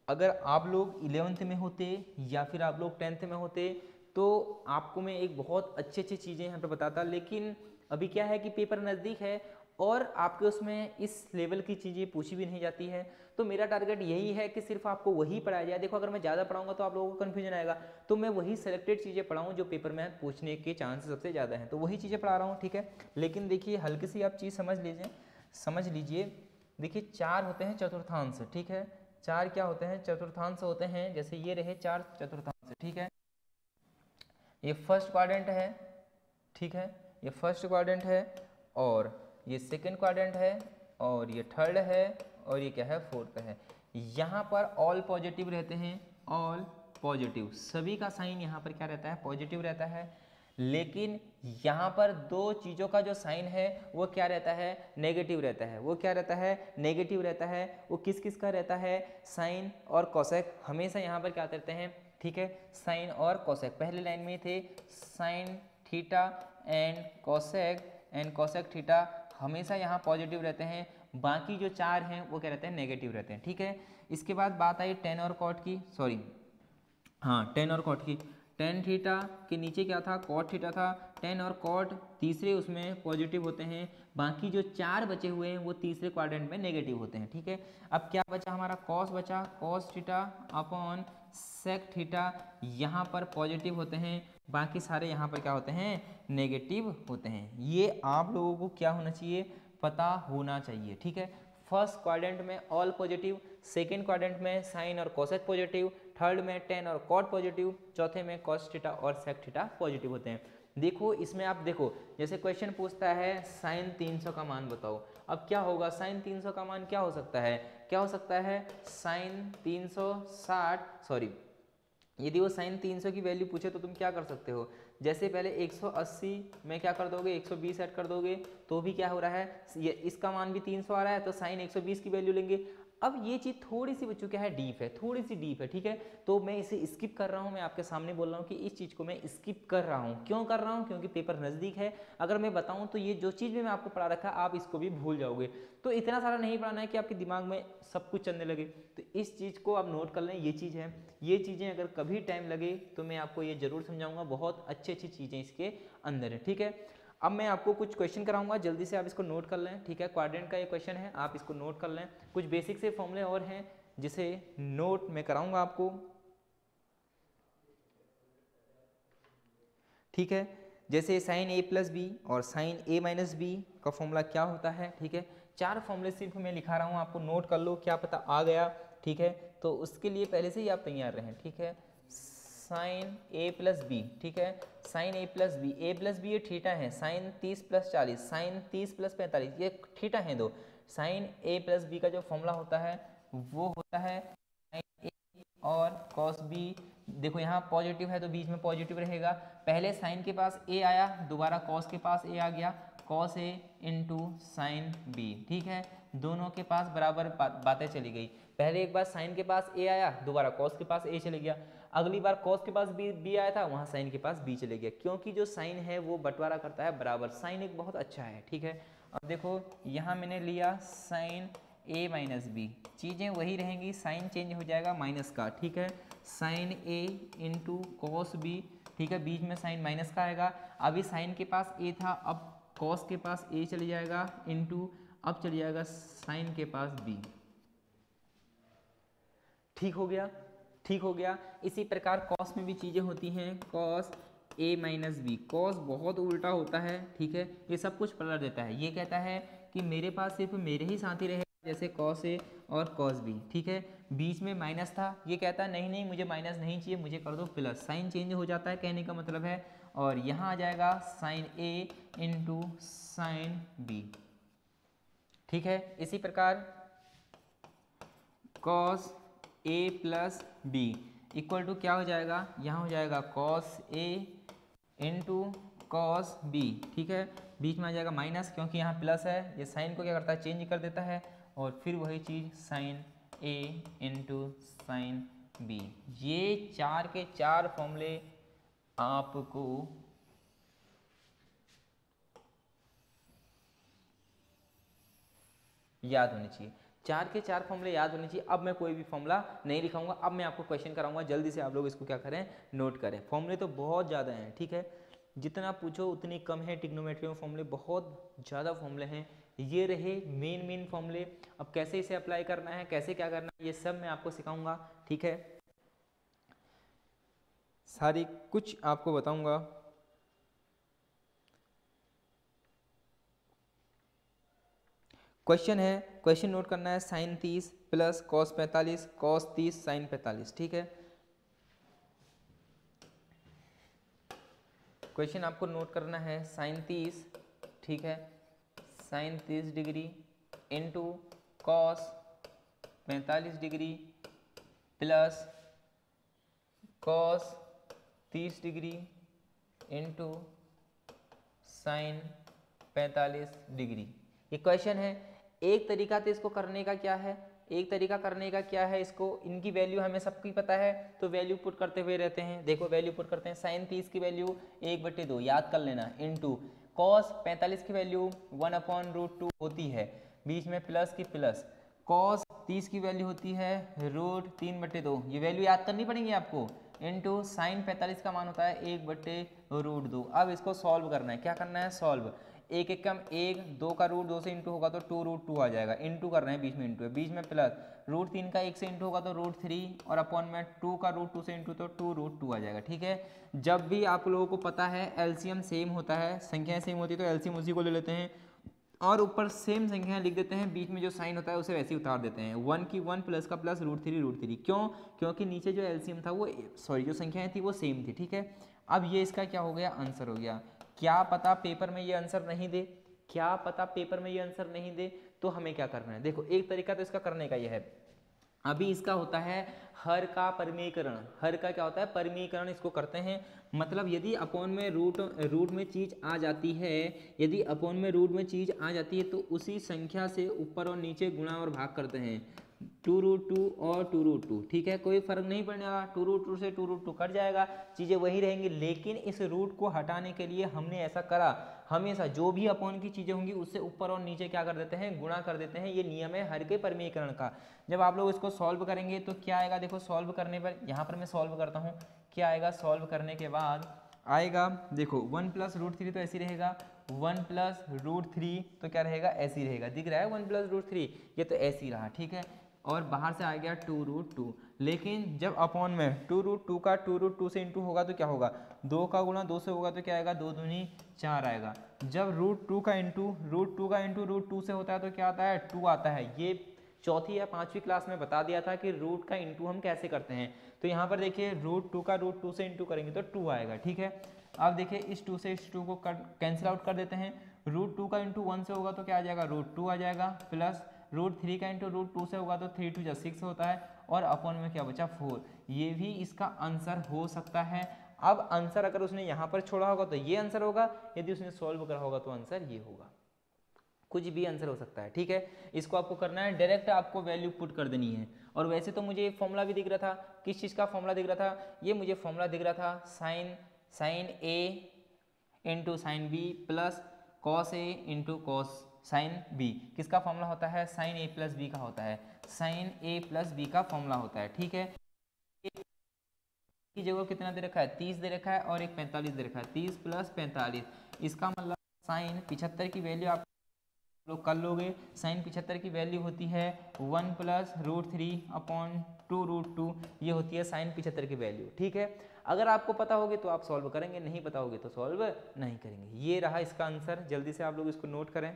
अगर आप लोग 11th में होते या फिर आप लोग 10th में होते तो आपको मैं एक बहुत अच्छी चीज़ें यहाँ पे बताता, लेकिन अभी क्या है कि पेपर नज़दीक है और आपके उसमें इस लेवल की चीज़ें पूछी भी नहीं जाती है। तो मेरा टारगेट यही है कि सिर्फ आपको वही पढ़ाया जाए। देखो अगर मैं ज़्यादा पढ़ाऊंगा तो आप लोगों को कन्फ्यूजन आएगा, तो मैं वही सेलेक्टेड चीज़ें पढ़ाऊँ जो पेपर में पूछने के चांसेस सबसे ज़्यादा हैं, तो वही चीज़ें पढ़ा रहा हूँ, ठीक है। लेकिन देखिए हल्की सी आप चीज़ समझ लीजिए। देखिए 4 होते हैं चतुर्थांश, ठीक है। 4 क्या होते हैं चतुर्थांश होते हैं, जैसे ये रहे 4 चतुर्थांश, ठीक है। ये फर्स्ट क्वाड्रेंट है, ठीक है, ये फर्स्ट क्वाड्रेंट है, और ये सेकंड क्वाड्रेंट है, और ये थर्ड है, और ये क्या है फोर्थ है। यहाँ पर ऑल पॉजिटिव रहते हैं, ऑल पॉजिटिव, सभी का साइन यहाँ पर क्या रहता है पॉजिटिव रहता है। लेकिन यहाँ पर 2 चीज़ों का जो साइन है वो क्या रहता है नेगेटिव रहता है। वो क्या रहता है नेगेटिव रहता है। वो किस किस का रहता है साइन और कोसेक, हमेशा यहाँ पर क्या करते हैं, ठीक है, साइन और कोसेक। पहले लाइन में थे sine theta and cosec theta, हमेशा यहाँ पॉजिटिव रहते हैं। बाकी जो 4 हैं वो क्या रहते हैं, नेगेटिव रहते हैं। ठीक है, इसके बाद बात आई टेन और कॉट की, सॉरी हाँ टेन और कॉट की। टेन थीटा के नीचे क्या था, कॉट थीटा था। टेन और कॉट तीसरे उसमें पॉजिटिव होते हैं, बाकी जो 4 बचे हुए हैं वो तीसरे क्वाड्रेंट में नेगेटिव होते हैं। ठीक है, अब क्या बचा हमारा, कॉस बचा, cos theta upon sec theta, यहाँ पर पॉजिटिव होते हैं, बाकी सारे यहाँ पर क्या होते हैं, नेगेटिव होते हैं। ये आप लोगों को क्या होना चाहिए, पता होना चाहिए। ठीक है, फर्स्ट क्वाड्रेंट में ऑल पॉजिटिव, सेकेंड क्वाड्रेंट में साइन और कोसेक पॉजिटिव, थर्ड में टेन और कॉट पॉजिटिव, चौथे में कॉस थीटा और सेक थीटा पॉजिटिव होते हैं। देखो इसमें आप देखो, जैसे क्वेश्चन पूछता है साइन 300 का मान बताओ, अब क्या होगा, साइन 300 का मान क्या हो सकता है, क्या हो सकता है, साइन 360, सॉरी यदि वो साइन 300 की वैल्यू पूछे तो तुम क्या कर सकते हो, जैसे पहले 180 में क्या कर दोगे, 120 ऐड कर दोगे, तो भी क्या हो रहा है, ये इसका मान भी 300 आ रहा है, तो साइन 120 की वैल्यू लेंगे। अब ये चीज़ थोड़ी सी बच्चों क्या है, डीप है, थोड़ी सी डीप है। ठीक है, तो मैं इसे स्किप कर रहा हूँ, मैं आपके सामने बोल रहा हूँ कि इस चीज़ को मैं स्किप कर रहा हूँ। क्यों कर रहा हूँ, क्योंकि पेपर नज़दीक है। अगर मैं बताऊँ तो ये जो चीज़ भी मैं आपको पढ़ा रखा आप इसको भी भूल जाओगे, तो इतना सारा नहीं पढ़ाना है कि आपके दिमाग में सब कुछ चलने लगे। तो इस चीज़ को आप नोट कर लें, ये चीज़ है, ये चीज़ें अगर कभी टाइम लगे तो मैं आपको ये जरूर समझाऊंगा, बहुत अच्छी अच्छी चीज़ें इसके अंदर है। ठीक है, अब मैं आपको कुछ क्वेश्चन कराऊंगा, जल्दी से आप इसको नोट कर लें। ठीक है, क्वाड्रेंट का ये क्वेश्चन है, आप इसको नोट कर लें। कुछ बेसिक से फॉर्मूले और हैं जिसे नोट में कराऊंगा आपको। ठीक है, जैसे साइन ए प्लस बी और साइन ए माइनस बी का फॉर्मूला क्या होता है। ठीक है, 4 फॉर्मूले सिर्फ मैं लिखा रहा हूँ, आपको नोट कर लो, क्या पता आ गया। ठीक है, तो उसके लिए पहले से ही आप तैयार रहें। ठीक है, साइन ए प्लस बी, ठीक है, साइन ए प्लस बी ये थीटा है, साइन 30 प्लस 40, साइन 30 प्लस 45 ये थीटा है दो। साइन ए प्लस बी का जो फॉर्मूला होता है वो होता है साइन ए और कॉस बी। देखो यहाँ पॉजिटिव है तो बीच में पॉजिटिव रहेगा, पहले साइन के पास ए आया, दोबारा कॉस के पास ए आ गया, cos A into sine B. ठीक है, दोनों के पास बराबर बातें चली गई, पहले एक बार साइन के पास ए आया, दोबारा कॉस के पास ए चले गया, अगली बार कॉस के पास बी आया था, वहाँ साइन के पास बी चले गया, क्योंकि जो साइन है वो बंटवारा करता है बराबर, साइन एक बहुत अच्छा है। ठीक है, अब देखो यहाँ मैंने लिया साइन ए माइनस बी, चीज़ें वही रहेंगी, साइन चेंज हो जाएगा माइनस का। ठीक है, sine A into cos B, ठीक है, बीच में साइन माइनस का आएगा, अभी साइन के पास ए था, अब कॉस के पास ए चले जाएगा इंटू अब चले जाएगा साइन के पास बी। ठीक हो गया, ठीक हो गया। इसी प्रकार कॉस में भी चीज़ें होती हैं, cos A minus B, cos बहुत उल्टा होता है। ठीक है, ये सब कुछ पलट देता है, ये कहता है कि मेरे पास सिर्फ मेरे ही साथ ही रहे, जैसे कॉस ए और कॉस बी। ठीक है, बीच में माइनस था, ये कहता है नहीं नहीं मुझे माइनस नहीं चाहिए, मुझे कर दो प्लस, साइन चेंज हो जाता है कहने का मतलब है, और यहाँ आ जाएगा sine A into sine B. ठीक है, इसी प्रकार cos A plus B equal to क्या हो जाएगा, यहाँ हो जाएगा cos A into cos B. ठीक है, बीच में आ जाएगा माइनस, क्योंकि यहाँ प्लस है, ये साइन को क्या करता है, चेंज कर देता है, और फिर वही चीज़ sign A into sine B. ये 4 के 4 फॉर्मूले आपको याद होने चाहिए, 4 के 4 फॉर्मूले याद होने चाहिए। अब मैं कोई भी फॉर्मूला नहीं लिखाऊंगा, अब मैं आपको क्वेश्चन कराऊंगा, जल्दी से आप लोग इसको क्या करें, नोट करें। फॉर्मूले तो बहुत ज़्यादा हैं, ठीक है, जितना पूछो उतनी कम है, ट्रिग्नोमेट्री में फॉर्मूले बहुत ज़्यादा फॉर्मूले हैं। ये रहे मेन फॉर्मूले, अब कैसे इसे अप्लाई करना है, कैसे क्या करना है, ये सब मैं आपको सिखाऊंगा। ठीक है, सारी कुछ आपको बताऊंगा। क्वेश्चन है, क्वेश्चन नोट करना है, sine 30 plus cos 45 cos 30 sine 45। ठीक है, क्वेश्चन आपको नोट करना है, साइन 30, ठीक है, sine 30 degree into cos 45 degree plus cos 30 degree into sine 45 degree. ये क्वेश्चन है, एक तरीका तो इसको करने का क्या है, एक तरीका करने का क्या है, इसको इनकी वैल्यू हमें सबकी पता है, तो वैल्यू पुट करते हुए रहते हैं। देखो वैल्यू पुट करते हैं, साइन 30 की वैल्यू 1/2 याद कर लेना, इंटू कॉस 45 की वैल्यू 1/√2 होती है, बीच में प्लस की प्लस, कॉस 30 की वैल्यू होती है √3/2, ये वैल्यू याद करनी पड़ेगी आपको, इंटू साइन 45 का मान होता है 1/√2। अब इसको सॉल्व करना है, क्या करना है, सॉल्व, एक एक कम एक, 2 का रूट 2 से इंटू होगा तो 2√2 आ जाएगा, इंटू कर रहे हैं, बीच में इंटू है, बीच में प्लस, √3 का 1 से इंटू होगा तो √3 और अपॉन में 2 का √2 से इंटू तो 2√2 आ जाएगा। ठीक है, जब भी आप लोगों को पता है एलसीएम सेम होता है, संख्याएं सेम होती है तो एलसीएम उसी को ले लेते हैं और ऊपर सेम संख्याएं लिख देते हैं, बीच में जो साइन होता है उसे वैसे ही उतार देते हैं, 1 की 1 प्लस का प्लस √3 क्यों, क्योंकि नीचे जो एलसीएम था वो सॉरी जो संख्याएं थी वो सेम थी। ठीक है, अब ये इसका क्या हो गया, आंसर हो गया। क्या पता पेपर में ये आंसर नहीं दे, क्या पता पेपर में ये आंसर नहीं दे, तो हमें क्या करना है, देखो एक तरीका तो इसका करने का ये है, अभी इसका होता है हर का परिमीकरण, हर का क्या होता है, परिमीकरण इसको करते हैं, मतलब यदि अपॉन में रूट में चीज आ जाती है, यदि अपॉन में रूट में चीज आ जाती है तो उसी संख्या से ऊपर और नीचे गुणा और भाग करते हैं, 2√2 और 2√2। ठीक है, कोई फर्क नहीं पड़ने वाला, 2√2 से 2√2 कट जाएगा, चीज़ें वही रहेंगी, लेकिन इस रूट को हटाने के लिए हमने ऐसा करा, हमेशा जो भी अपॉन की चीज़ें होंगी उससे ऊपर और नीचे क्या कर देते हैं, गुणा कर देते हैं, ये नियम है हर के परिमीकरण का। जब आप लोग इसको सॉल्व करेंगे तो क्या आएगा, देखो सॉल्व करने पर, यहाँ पर मैं सॉल्व करता हूँ, क्या आएगा, सॉल्व करने के बाद आएगा, देखो 1 + √3 तो ऐसे ही रहेगा, 1 + √3 तो क्या रहेगा, ऐसे ही रहेगा, दिख रहा है 1 + √3, ये तो ऐसे ही रहा। ठीक है, और बाहर से आ गया 2√2, लेकिन जब अपॉन में 2√2 का 2√2 से इंटू होगा तो क्या होगा, 2 का गुणा 2 से होगा तो क्या आएगा, 2 दूनी 4 आएगा। जब √2 का इंटू √2 से होता है तो क्या आता है, 2 आता है। ये चौथी या पांचवी क्लास में बता दिया था कि रूट का इंटू हम कैसे करते हैं, तो यहाँ पर देखिए √2 का √2 से इंटू करेंगे तो 2 आएगा। ठीक है, अब देखिए इस 2 से इस 2 को कैंसिल आउट कर देते हैं, √2 का इंटू 1 से होगा तो क्या आ जाएगा, √2 आ जाएगा, प्लस √3 का इंटू √2 से होगा तो 3 × 2 = 6 होता है, और अपॉन में क्या बचा 4, ये भी इसका आंसर हो सकता है। अब आंसर अगर उसने यहाँ पर छोड़ा होगा तो ये आंसर होगा, यदि उसने सॉल्व करा होगा तो आंसर ये होगा, कुछ भी आंसर हो सकता है। ठीक है, इसको आपको करना है, डायरेक्ट आपको वैल्यू पुट कर देनी है। और वैसे तो मुझे फॉर्मूला भी दिख रहा था, किस चीज़ का फॉर्मूला दिख रहा था, ये मुझे फॉर्मूला दिख रहा था sine A into sine B plus cos A into cos sine B, किसका फॉर्मूला होता है, साइन ए प्लस बी का होता है, साइन ए प्लस बी का फॉर्मूला होता है। ठीक है, की जगह कितना दे रखा है, 30 दे रखा है और एक 45 दे रखा है, 30 + 45, इसका मतलब साइन 75 की वैल्यू आप लोग कर लोगे, साइन 75 की वैल्यू होती है 1 + √3/2√2, ये होती है साइन 75 की वैल्यू। ठीक है, अगर आपको पता होगी तो आप सॉल्व करेंगे, नहीं पता होगी तो सॉल्व नहीं करेंगे। ये रहा इसका आंसर, जल्दी से आप लोग इसको नोट करें।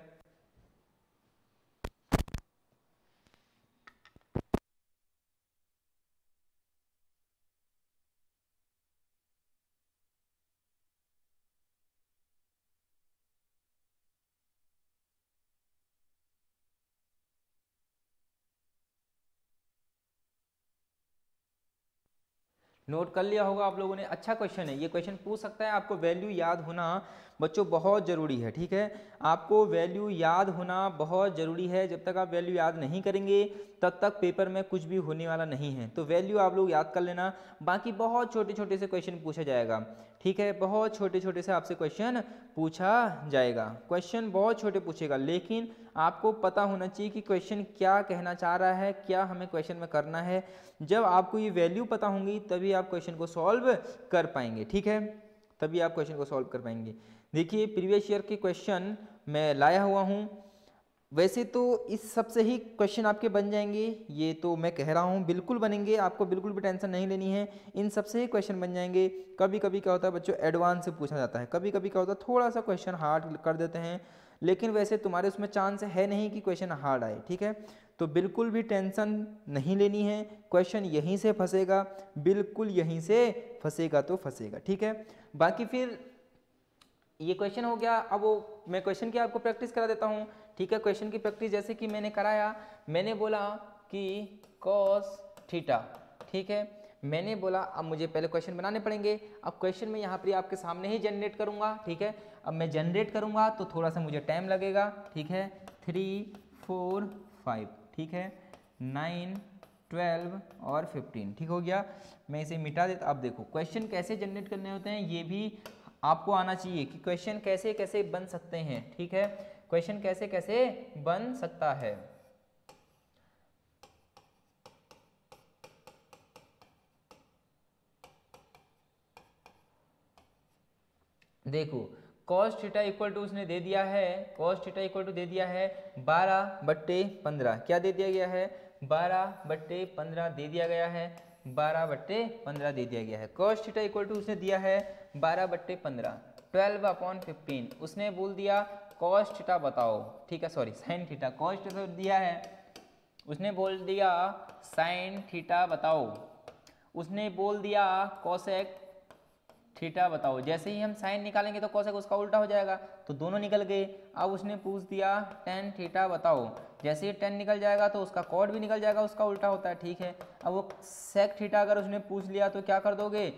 नोट कर लिया होगा आप लोगों ने, अच्छा क्वेश्चन है, ये क्वेश्चन पूछ सकता है, आपको वैल्यू याद होना बच्चों बहुत ज़रूरी है। ठीक है, आपको वैल्यू याद होना बहुत ज़रूरी है, जब तक आप वैल्यू याद नहीं करेंगे तब तक पेपर में कुछ भी होने वाला नहीं है। तो वैल्यू आप लोग याद कर लेना, बाकी बहुत छोटे छोटे से क्वेश्चन पूछा जाएगा। ठीक है, बहुत छोटे छोटे से आपसे क्वेश्चन पूछा जाएगा, क्वेश्चन बहुत छोटे पूछेगा, लेकिन आपको पता होना चाहिए कि क्वेश्चन क्या कहना चाह रहा है, क्या हमें क्वेश्चन में करना है। जब आपको ये वैल्यू पता होंगी तभी आप क्वेश्चन को सॉल्व कर पाएंगे। ठीक है, तभी आप क्वेश्चन को सॉल्व कर पाएंगे। देखिए प्रीवियस ईयर के क्वेश्चन मैं लाया हुआ हूँ, वैसे तो इस सबसे ही क्वेश्चन आपके बन जाएंगे, ये तो मैं कह रहा हूँ बिल्कुल बनेंगे, आपको बिल्कुल भी टेंशन नहीं लेनी है, इन सबसे ही क्वेश्चन बन जाएंगे। कभी कभी क्या होता है बच्चों, एडवांस से पूछा जाता है, कभी कभी क्या होता है थोड़ा सा क्वेश्चन हार्ड कर देते हैं, लेकिन वैसे तुम्हारे उसमें चांस है नहीं कि क्वेश्चन हार्ड आए। ठीक है, तो बिल्कुल भी टेंशन नहीं लेनी है, क्वेश्चन यहीं से फंसेगा, बिल्कुल यहीं से फंसेगा तो फंसेगा। ठीक है, बाकी फिर ये क्वेश्चन हो गया। अब वो मैं क्वेश्चन की आपको प्रैक्टिस करा देता हूँ। ठीक है, क्वेश्चन की प्रैक्टिस जैसे कि मैंने कराया, मैंने बोला कि कॉस थीटा, ठीक है, मैंने बोला अब मुझे पहले क्वेश्चन बनाने पड़ेंगे। अब क्वेश्चन मैं यहाँ पर आपके सामने ही जनरेट करूँगा। ठीक है, अब मैं जनरेट करूँगा तो थोड़ा सा मुझे टाइम लगेगा। ठीक है, 3 4 5, ठीक है, 9 12 और 15, ठीक हो गया। मैं इसे मिटा देता। अब देखो क्वेश्चन कैसे जनरेट करने होते हैं ये भी आपको आना चाहिए कि क्वेश्चन कैसे कैसे बन सकते हैं। ठीक है, क्वेश्चन कैसे कैसे बन सकता है। देखो cos थीटा इक्वल टू उसने दे दिया है, cos थीटा इक्वल टू दे दिया है 12/15। क्या दे दिया गया है? 12/15 दे दिया गया है, 12/15 दे दिया गया है। cos थीटा इक्वल टू उसने दिया है 12/15, 12/15। उसने बोल दिया cos थीटा बताओ, ठीक है, sorry sin theta, cos theta दिया है, उसने बोल दिया sin थीटा बताओ, उसने बोल दिया cosec थीटा बताओ। जैसे ही हम साइन निकालेंगे तो कोसेक उसका उल्टा हो जाएगा, तो दोनों निकल गए। अब उसने पूछ दिया टेन थीटा बताओ, जैसे ही टेन निकल जाएगा तो उसका कॉट भी निकल जाएगा, उसका उल्टा होता है, ठीक है। अब वो सेक थीटा अगर उसने पूछ लिया तो क्या कर दोगे?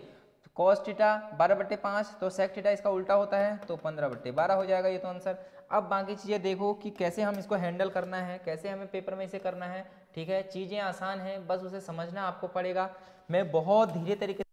कॉस थीटा 12/5, तो सेक थीटा इसका उल्टा होता है तो 15/12 हो जाएगा, ये तो आंसर। अब बाकी चीज़ें देखो कि कैसे हम इसको हैंडल करना है, कैसे हमें पेपर में इसे करना है, ठीक है। चीज़ें आसान हैं, बस उसे समझना आपको पड़ेगा। मैं बहुत धीरे तरीके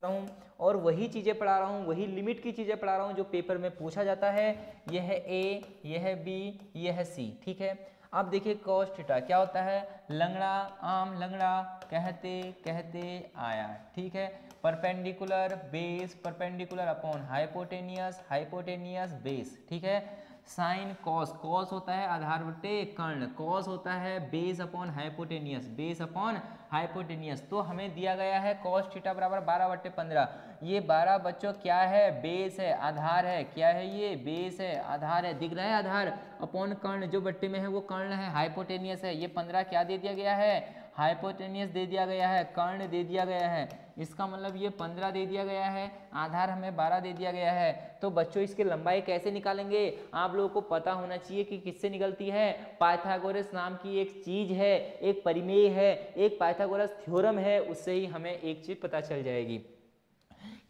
रहा हूँ और वही चीज़ें पढ़ा रहा हूँ, वही लिमिट की चीज़ें पढ़ा रहा हूँ जो पेपर में पूछा जाता है। यह है ए, यह है बी, यह है सी, ठीक है। अब देखिए cos थीटा क्या होता है? लंगड़ा आम लंगड़ा कहते कहते आया, ठीक है। Perpendicular base, perpendicular upon hypotenuse, hypotenuse base, ठीक है। साइन कॉस, कॉस होता है आधार बटे कर्ण, कॉस होता है base upon hypotenuse, base upon hypotenuse. तो हमें दिया गया है कॉस थीटा बराबर 12/15। ये 12 बच्चों क्या है? बेस है, आधार है। क्या है ये? बेस है, आधार है, दिख रहा है आधार, अपॉन कर्ण जो बट्टे में है वो कर्ण है, हाइपोटेनियस है। ये 15 क्या दे दिया गया है? हाइपोटेनियस दे दिया गया है, कर्ण दे दिया गया है। इसका मतलब ये 15 दे दिया गया है, आधार हमें 12 दे दिया गया है। तो बच्चों इसकी लंबाई कैसे निकालेंगे? आप लोगों को पता होना चाहिए कि किससे निकलती है। पाइथागोरस नाम की एक चीज है, एक परिमेय है, एक पाइथागोरस थ्योरम है, उससे ही हमें एक चीज पता चल जाएगी।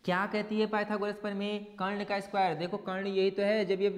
क्या कहती है पाइथागोरस परिमेय? कर्ण का स्क्वायर। देखो कर्ण यही तो है, जब ये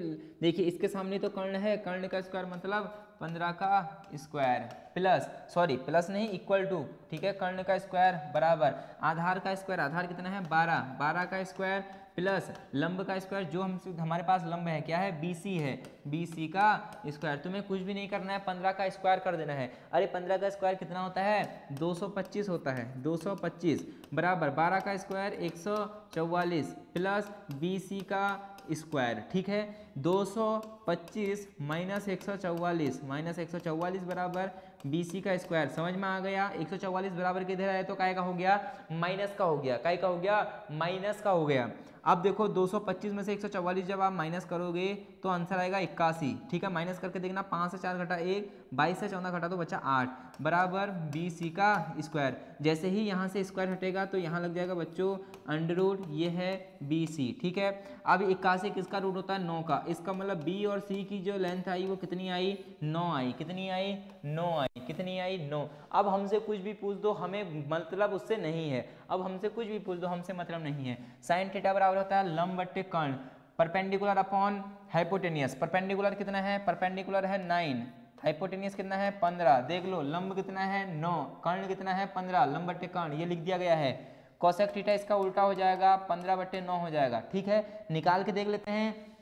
देखिए इसके सामने तो कर्ण है, कर्ण का स्क्वायर मतलब 15 का स्क्वायर प्लस, सॉरी प्लस नहीं इक्वल टू, ठीक है, कर्ण का स्क्वायर बराबर आधार का स्क्वायर, आधार कितना है 12, 12 का स्क्वायर प्लस लंब का स्क्वायर, जो हमारे पास लंब है क्या है? BC है, BC का स्क्वायर। तुम्हें कुछ भी नहीं करना है, 15 का स्क्वायर कर देना है। अरे 15 का स्क्वायर कितना होता है? 225 होता है, 225 बराबर 12 का स्क्वायर 144 प्लस BC का स्क्वायर, ठीक है। 225 माइनस 144 बराबर BC का स्क्वायर। समझ में आ गया? 144 बराबर किधर है तो काय का हो गया? माइनस का हो गया। काय का हो गया? माइनस का हो गया। अब देखो 225 में से 144 जब आप माइनस करोगे तो आंसर आएगा 81, ठीक है। माइनस करके देखना, 5 से 4 घटा 1, 22 से 14 घटा तो बचा 8 बराबर BC का स्क्वायर। जैसे ही यहाँ से स्क्वायर हटेगा तो यहाँ लग जाएगा बच्चों अंडर रूट, ये है BC, ठीक है। अब 81 किसका रूट होता है? 9 का। इसका मतलब B और C की जो लेंथ आई वो कितनी आई? 9 आई। कितनी आई? 9 आई। कितनी आई? 9। अब हमसे कुछ भी पूछ दो, हमें मतलब उससे नहीं है। अब हमसे कुछ भी पूछ दो, हमसे मतलब नहीं है। साइन थीटा बराबर होता है लंब बट्टे कर्ण, परपेंडिकुलर अपॉन हाइपोटेनियस। परपेंडिकुलर कितना है? परपेंडिकुलर है 9, हाइपोटेनियस कितना है? 15। देख लो लंब कितना है? 9, कर्ण कितना है? 15, लंब बट्टे कर्ण, ये लिख दिया गया है। कोसेक थीटा इसका उल्टा हो जाएगा, 15/9 हो जाएगा, ठीक है। निकाल के देख लेते हैं।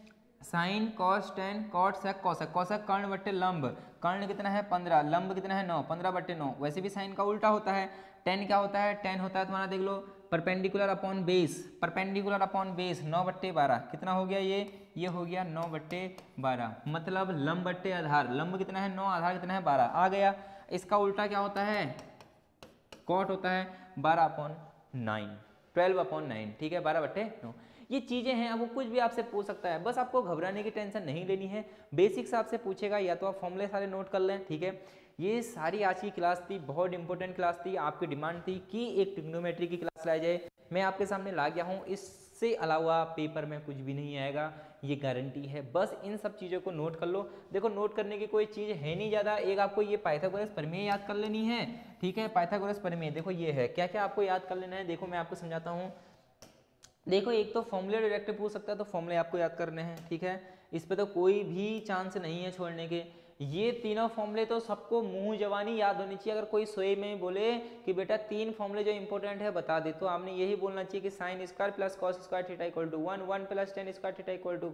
Sine cos tan cot sec cosec, cosec कर्ण बट्टे लंब, कर्ण कितना है? 15, लंब कितना है? 9, 15/9। वैसे भी साइन का उल्टा होता है। टेन क्या होता है? टेन होता है तुम्हारा, देख लो, perpendicular upon base, perpendicular upon base 9/12 कितना हो गया? ये हो गया 9/12, मतलब लंब बट्टे आधार, लंब कितना है? 9, आधार कितना है? 12 आ गया। इसका उल्टा क्या होता है? कॉट होता है 12/9, 12/9, ठीक है, 12/9। ये चीज़ें हैं, अब वो कुछ भी आपसे पूछ सकता है, बस आपको घबराने की टेंशन नहीं लेनी है। बेसिक्स आपसे पूछेगा, या तो आप फॉर्मूले सारे नोट कर लें, ठीक है। ये सारी आज की क्लास थी, बहुत इंपॉर्टेंट क्लास थी। आपकी डिमांड थी कि एक ट्रिग्नोमेट्री की क्लास लाई जाए, मैं आपके सामने ला गया हूँ। इससे अलावा पेपर में कुछ भी नहीं आएगा, ये गारंटी है। बस इन सब चीज़ों को नोट कर लो। देखो नोट करने की कोई चीज़ है नहीं ज़्यादा, एक आपको ये पाइथागोरस प्रमेय याद कर लेनी है, ठीक है। पाइथागोरस प्रमेय देखो ये है, क्या क्या आपको याद कर लेना है, देखो मैं आपको समझाता हूँ। देखो एक तो फॉर्मूले डायरेक्ट पूछ सकता है, तो फॉर्मूले आपको याद करने हैं, ठीक है। इस पे तो कोई भी चांस नहीं है छोड़ने के। ये तीनों फॉर्मूले तो सबको मुंह जवानी याद होनी चाहिए। अगर कोई सोए में बोले कि बेटा 3 फॉर्मूले जो इंपॉर्टेंट है बता दे, तो आपने यही बोलना चाहिए कि sine square plus cos square theta equal to 1, 1 plus tan square theta equal to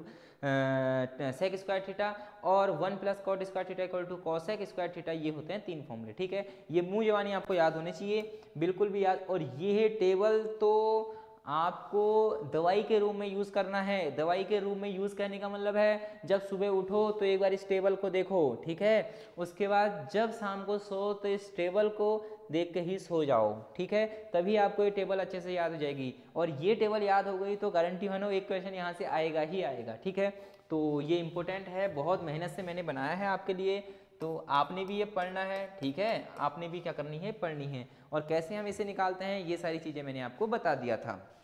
sec square theta, और 1 plus cot square theta equal to cosec square theta. ये होते हैं 3 फॉर्मूले, ठीक है। ये मुंह जवानी आपको याद होने चाहिए, बिल्कुल भी याद। और ये टेबल तो आपको दवाई के रूप में यूज करना है। दवाई के रूप में यूज करने का मतलब है जब सुबह उठो तो एक बार इस टेबल को देखो, ठीक है। उसके बाद जब शाम को सो तो इस टेबल को देख के ही सो जाओ, ठीक है। तभी आपको ये टेबल अच्छे से याद हो जाएगी। और ये टेबल याद हो गई तो गारंटी मानो एक क्वेश्चन यहाँ से आएगा ही आएगा, ठीक है। तो ये इंपॉर्टेंट है, बहुत मेहनत से मैंने बनाया है आपके लिए, तो आपने भी ये पढ़ना है, ठीक है। आपने भी क्या करनी है, पढ़नी है। और कैसे हम इसे निकालते हैं ये सारी चीज़ें मैंने आपको बता दिया था।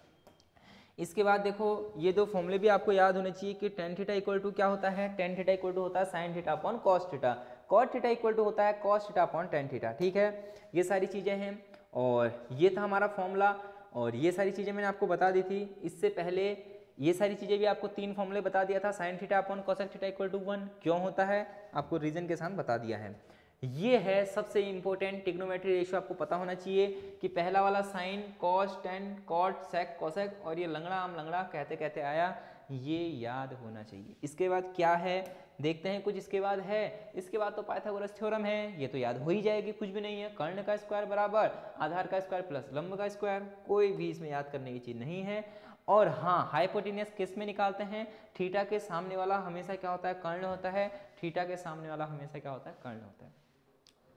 इसके बाद देखो ये 2 फॉर्मूले भी आपको याद होने चाहिए कि टेन थीटा इक्वल टू क्या होता है, टेन थीटा इक्वल टू होता है sine theta upon cos theta, cot theta equal to होता है cos theta upon tan theta, ठीक है। ये सारी चीज़ें हैं और ये था हमारा फॉर्मूला, और ये सारी चीज़ें मैंने आपको बता दी थी। इससे पहले ये सारी चीज़ें भी आपको 3 फॉर्मूले बता दिया था। Sine theta upon cosec theta equal to 1 क्यों होता है, आपको रीजन के साथ बता दिया है। ये है सबसे इंपॉर्टेंट ट्रिग्नोमेट्री रेशियो, आपको पता होना चाहिए कि पहला वाला sine cos tan cot sec cosec, और ये लंगड़ा आम लंगड़ा कहते कहते आया, ये याद होना चाहिए। इसके बाद क्या है देखते हैं, कुछ इसके बाद है। इसके बाद तो पाइथागोरस थ्योरम है, ये तो याद हो ही जाएगी, कुछ भी नहीं है। कर्ण का स्क्वायर बराबर आधार का स्क्वायर प्लस लंब का स्क्वायर, कोई भी इसमें याद करने की चीज़ नहीं है। और हाँ, हाइपोटेनियस किस में निकालते हैं, थीटा के सामने वाला हमेशा क्या होता है, कर्ण होता है। थीटा के सामने वाला हमेशा क्या होता है, कर्ण होता है।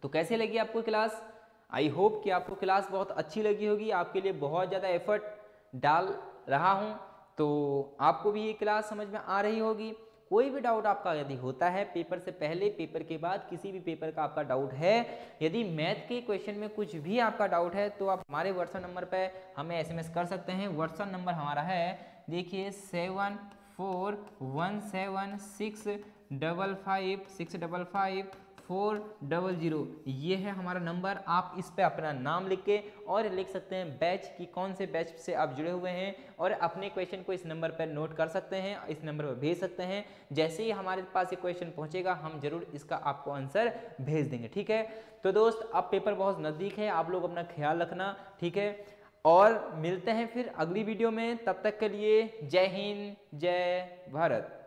तो कैसे लगी आपको क्लास, आई होप कि आपको क्लास बहुत अच्छी लगी होगी। आपके लिए बहुत ज़्यादा एफर्ट डाल रहा हूँ, तो आपको भी ये क्लास समझ में आ रही होगी। कोई भी डाउट आपका यदि होता है पेपर से पहले, पेपर के बाद, किसी भी पेपर का आपका डाउट है, यदि मैथ के क्वेश्चन में कुछ भी आपका डाउट है, तो आप हमारे व्हाट्सएप नंबर पर हमें SMS कर सकते हैं। व्हाट्सएप नंबर हमारा है, देखिए 7417655655 ये है हमारा नंबर। आप इस पे अपना नाम लिख के और लिख सकते हैं बैच की, कौन से बैच से आप जुड़े हुए हैं, और अपने क्वेश्चन को इस नंबर पर नोट कर सकते हैं, इस नंबर पर भेज सकते हैं। जैसे ही हमारे पास ये क्वेश्चन पहुंचेगा हम जरूर इसका आपको आंसर भेज देंगे, ठीक है। तो दोस्त अब पेपर बहुत नज़दीक है, आप लोग अपना ख्याल रखना, ठीक है। और मिलते हैं फिर अगली वीडियो में, तब तक के लिए जय हिंद, जय भारत।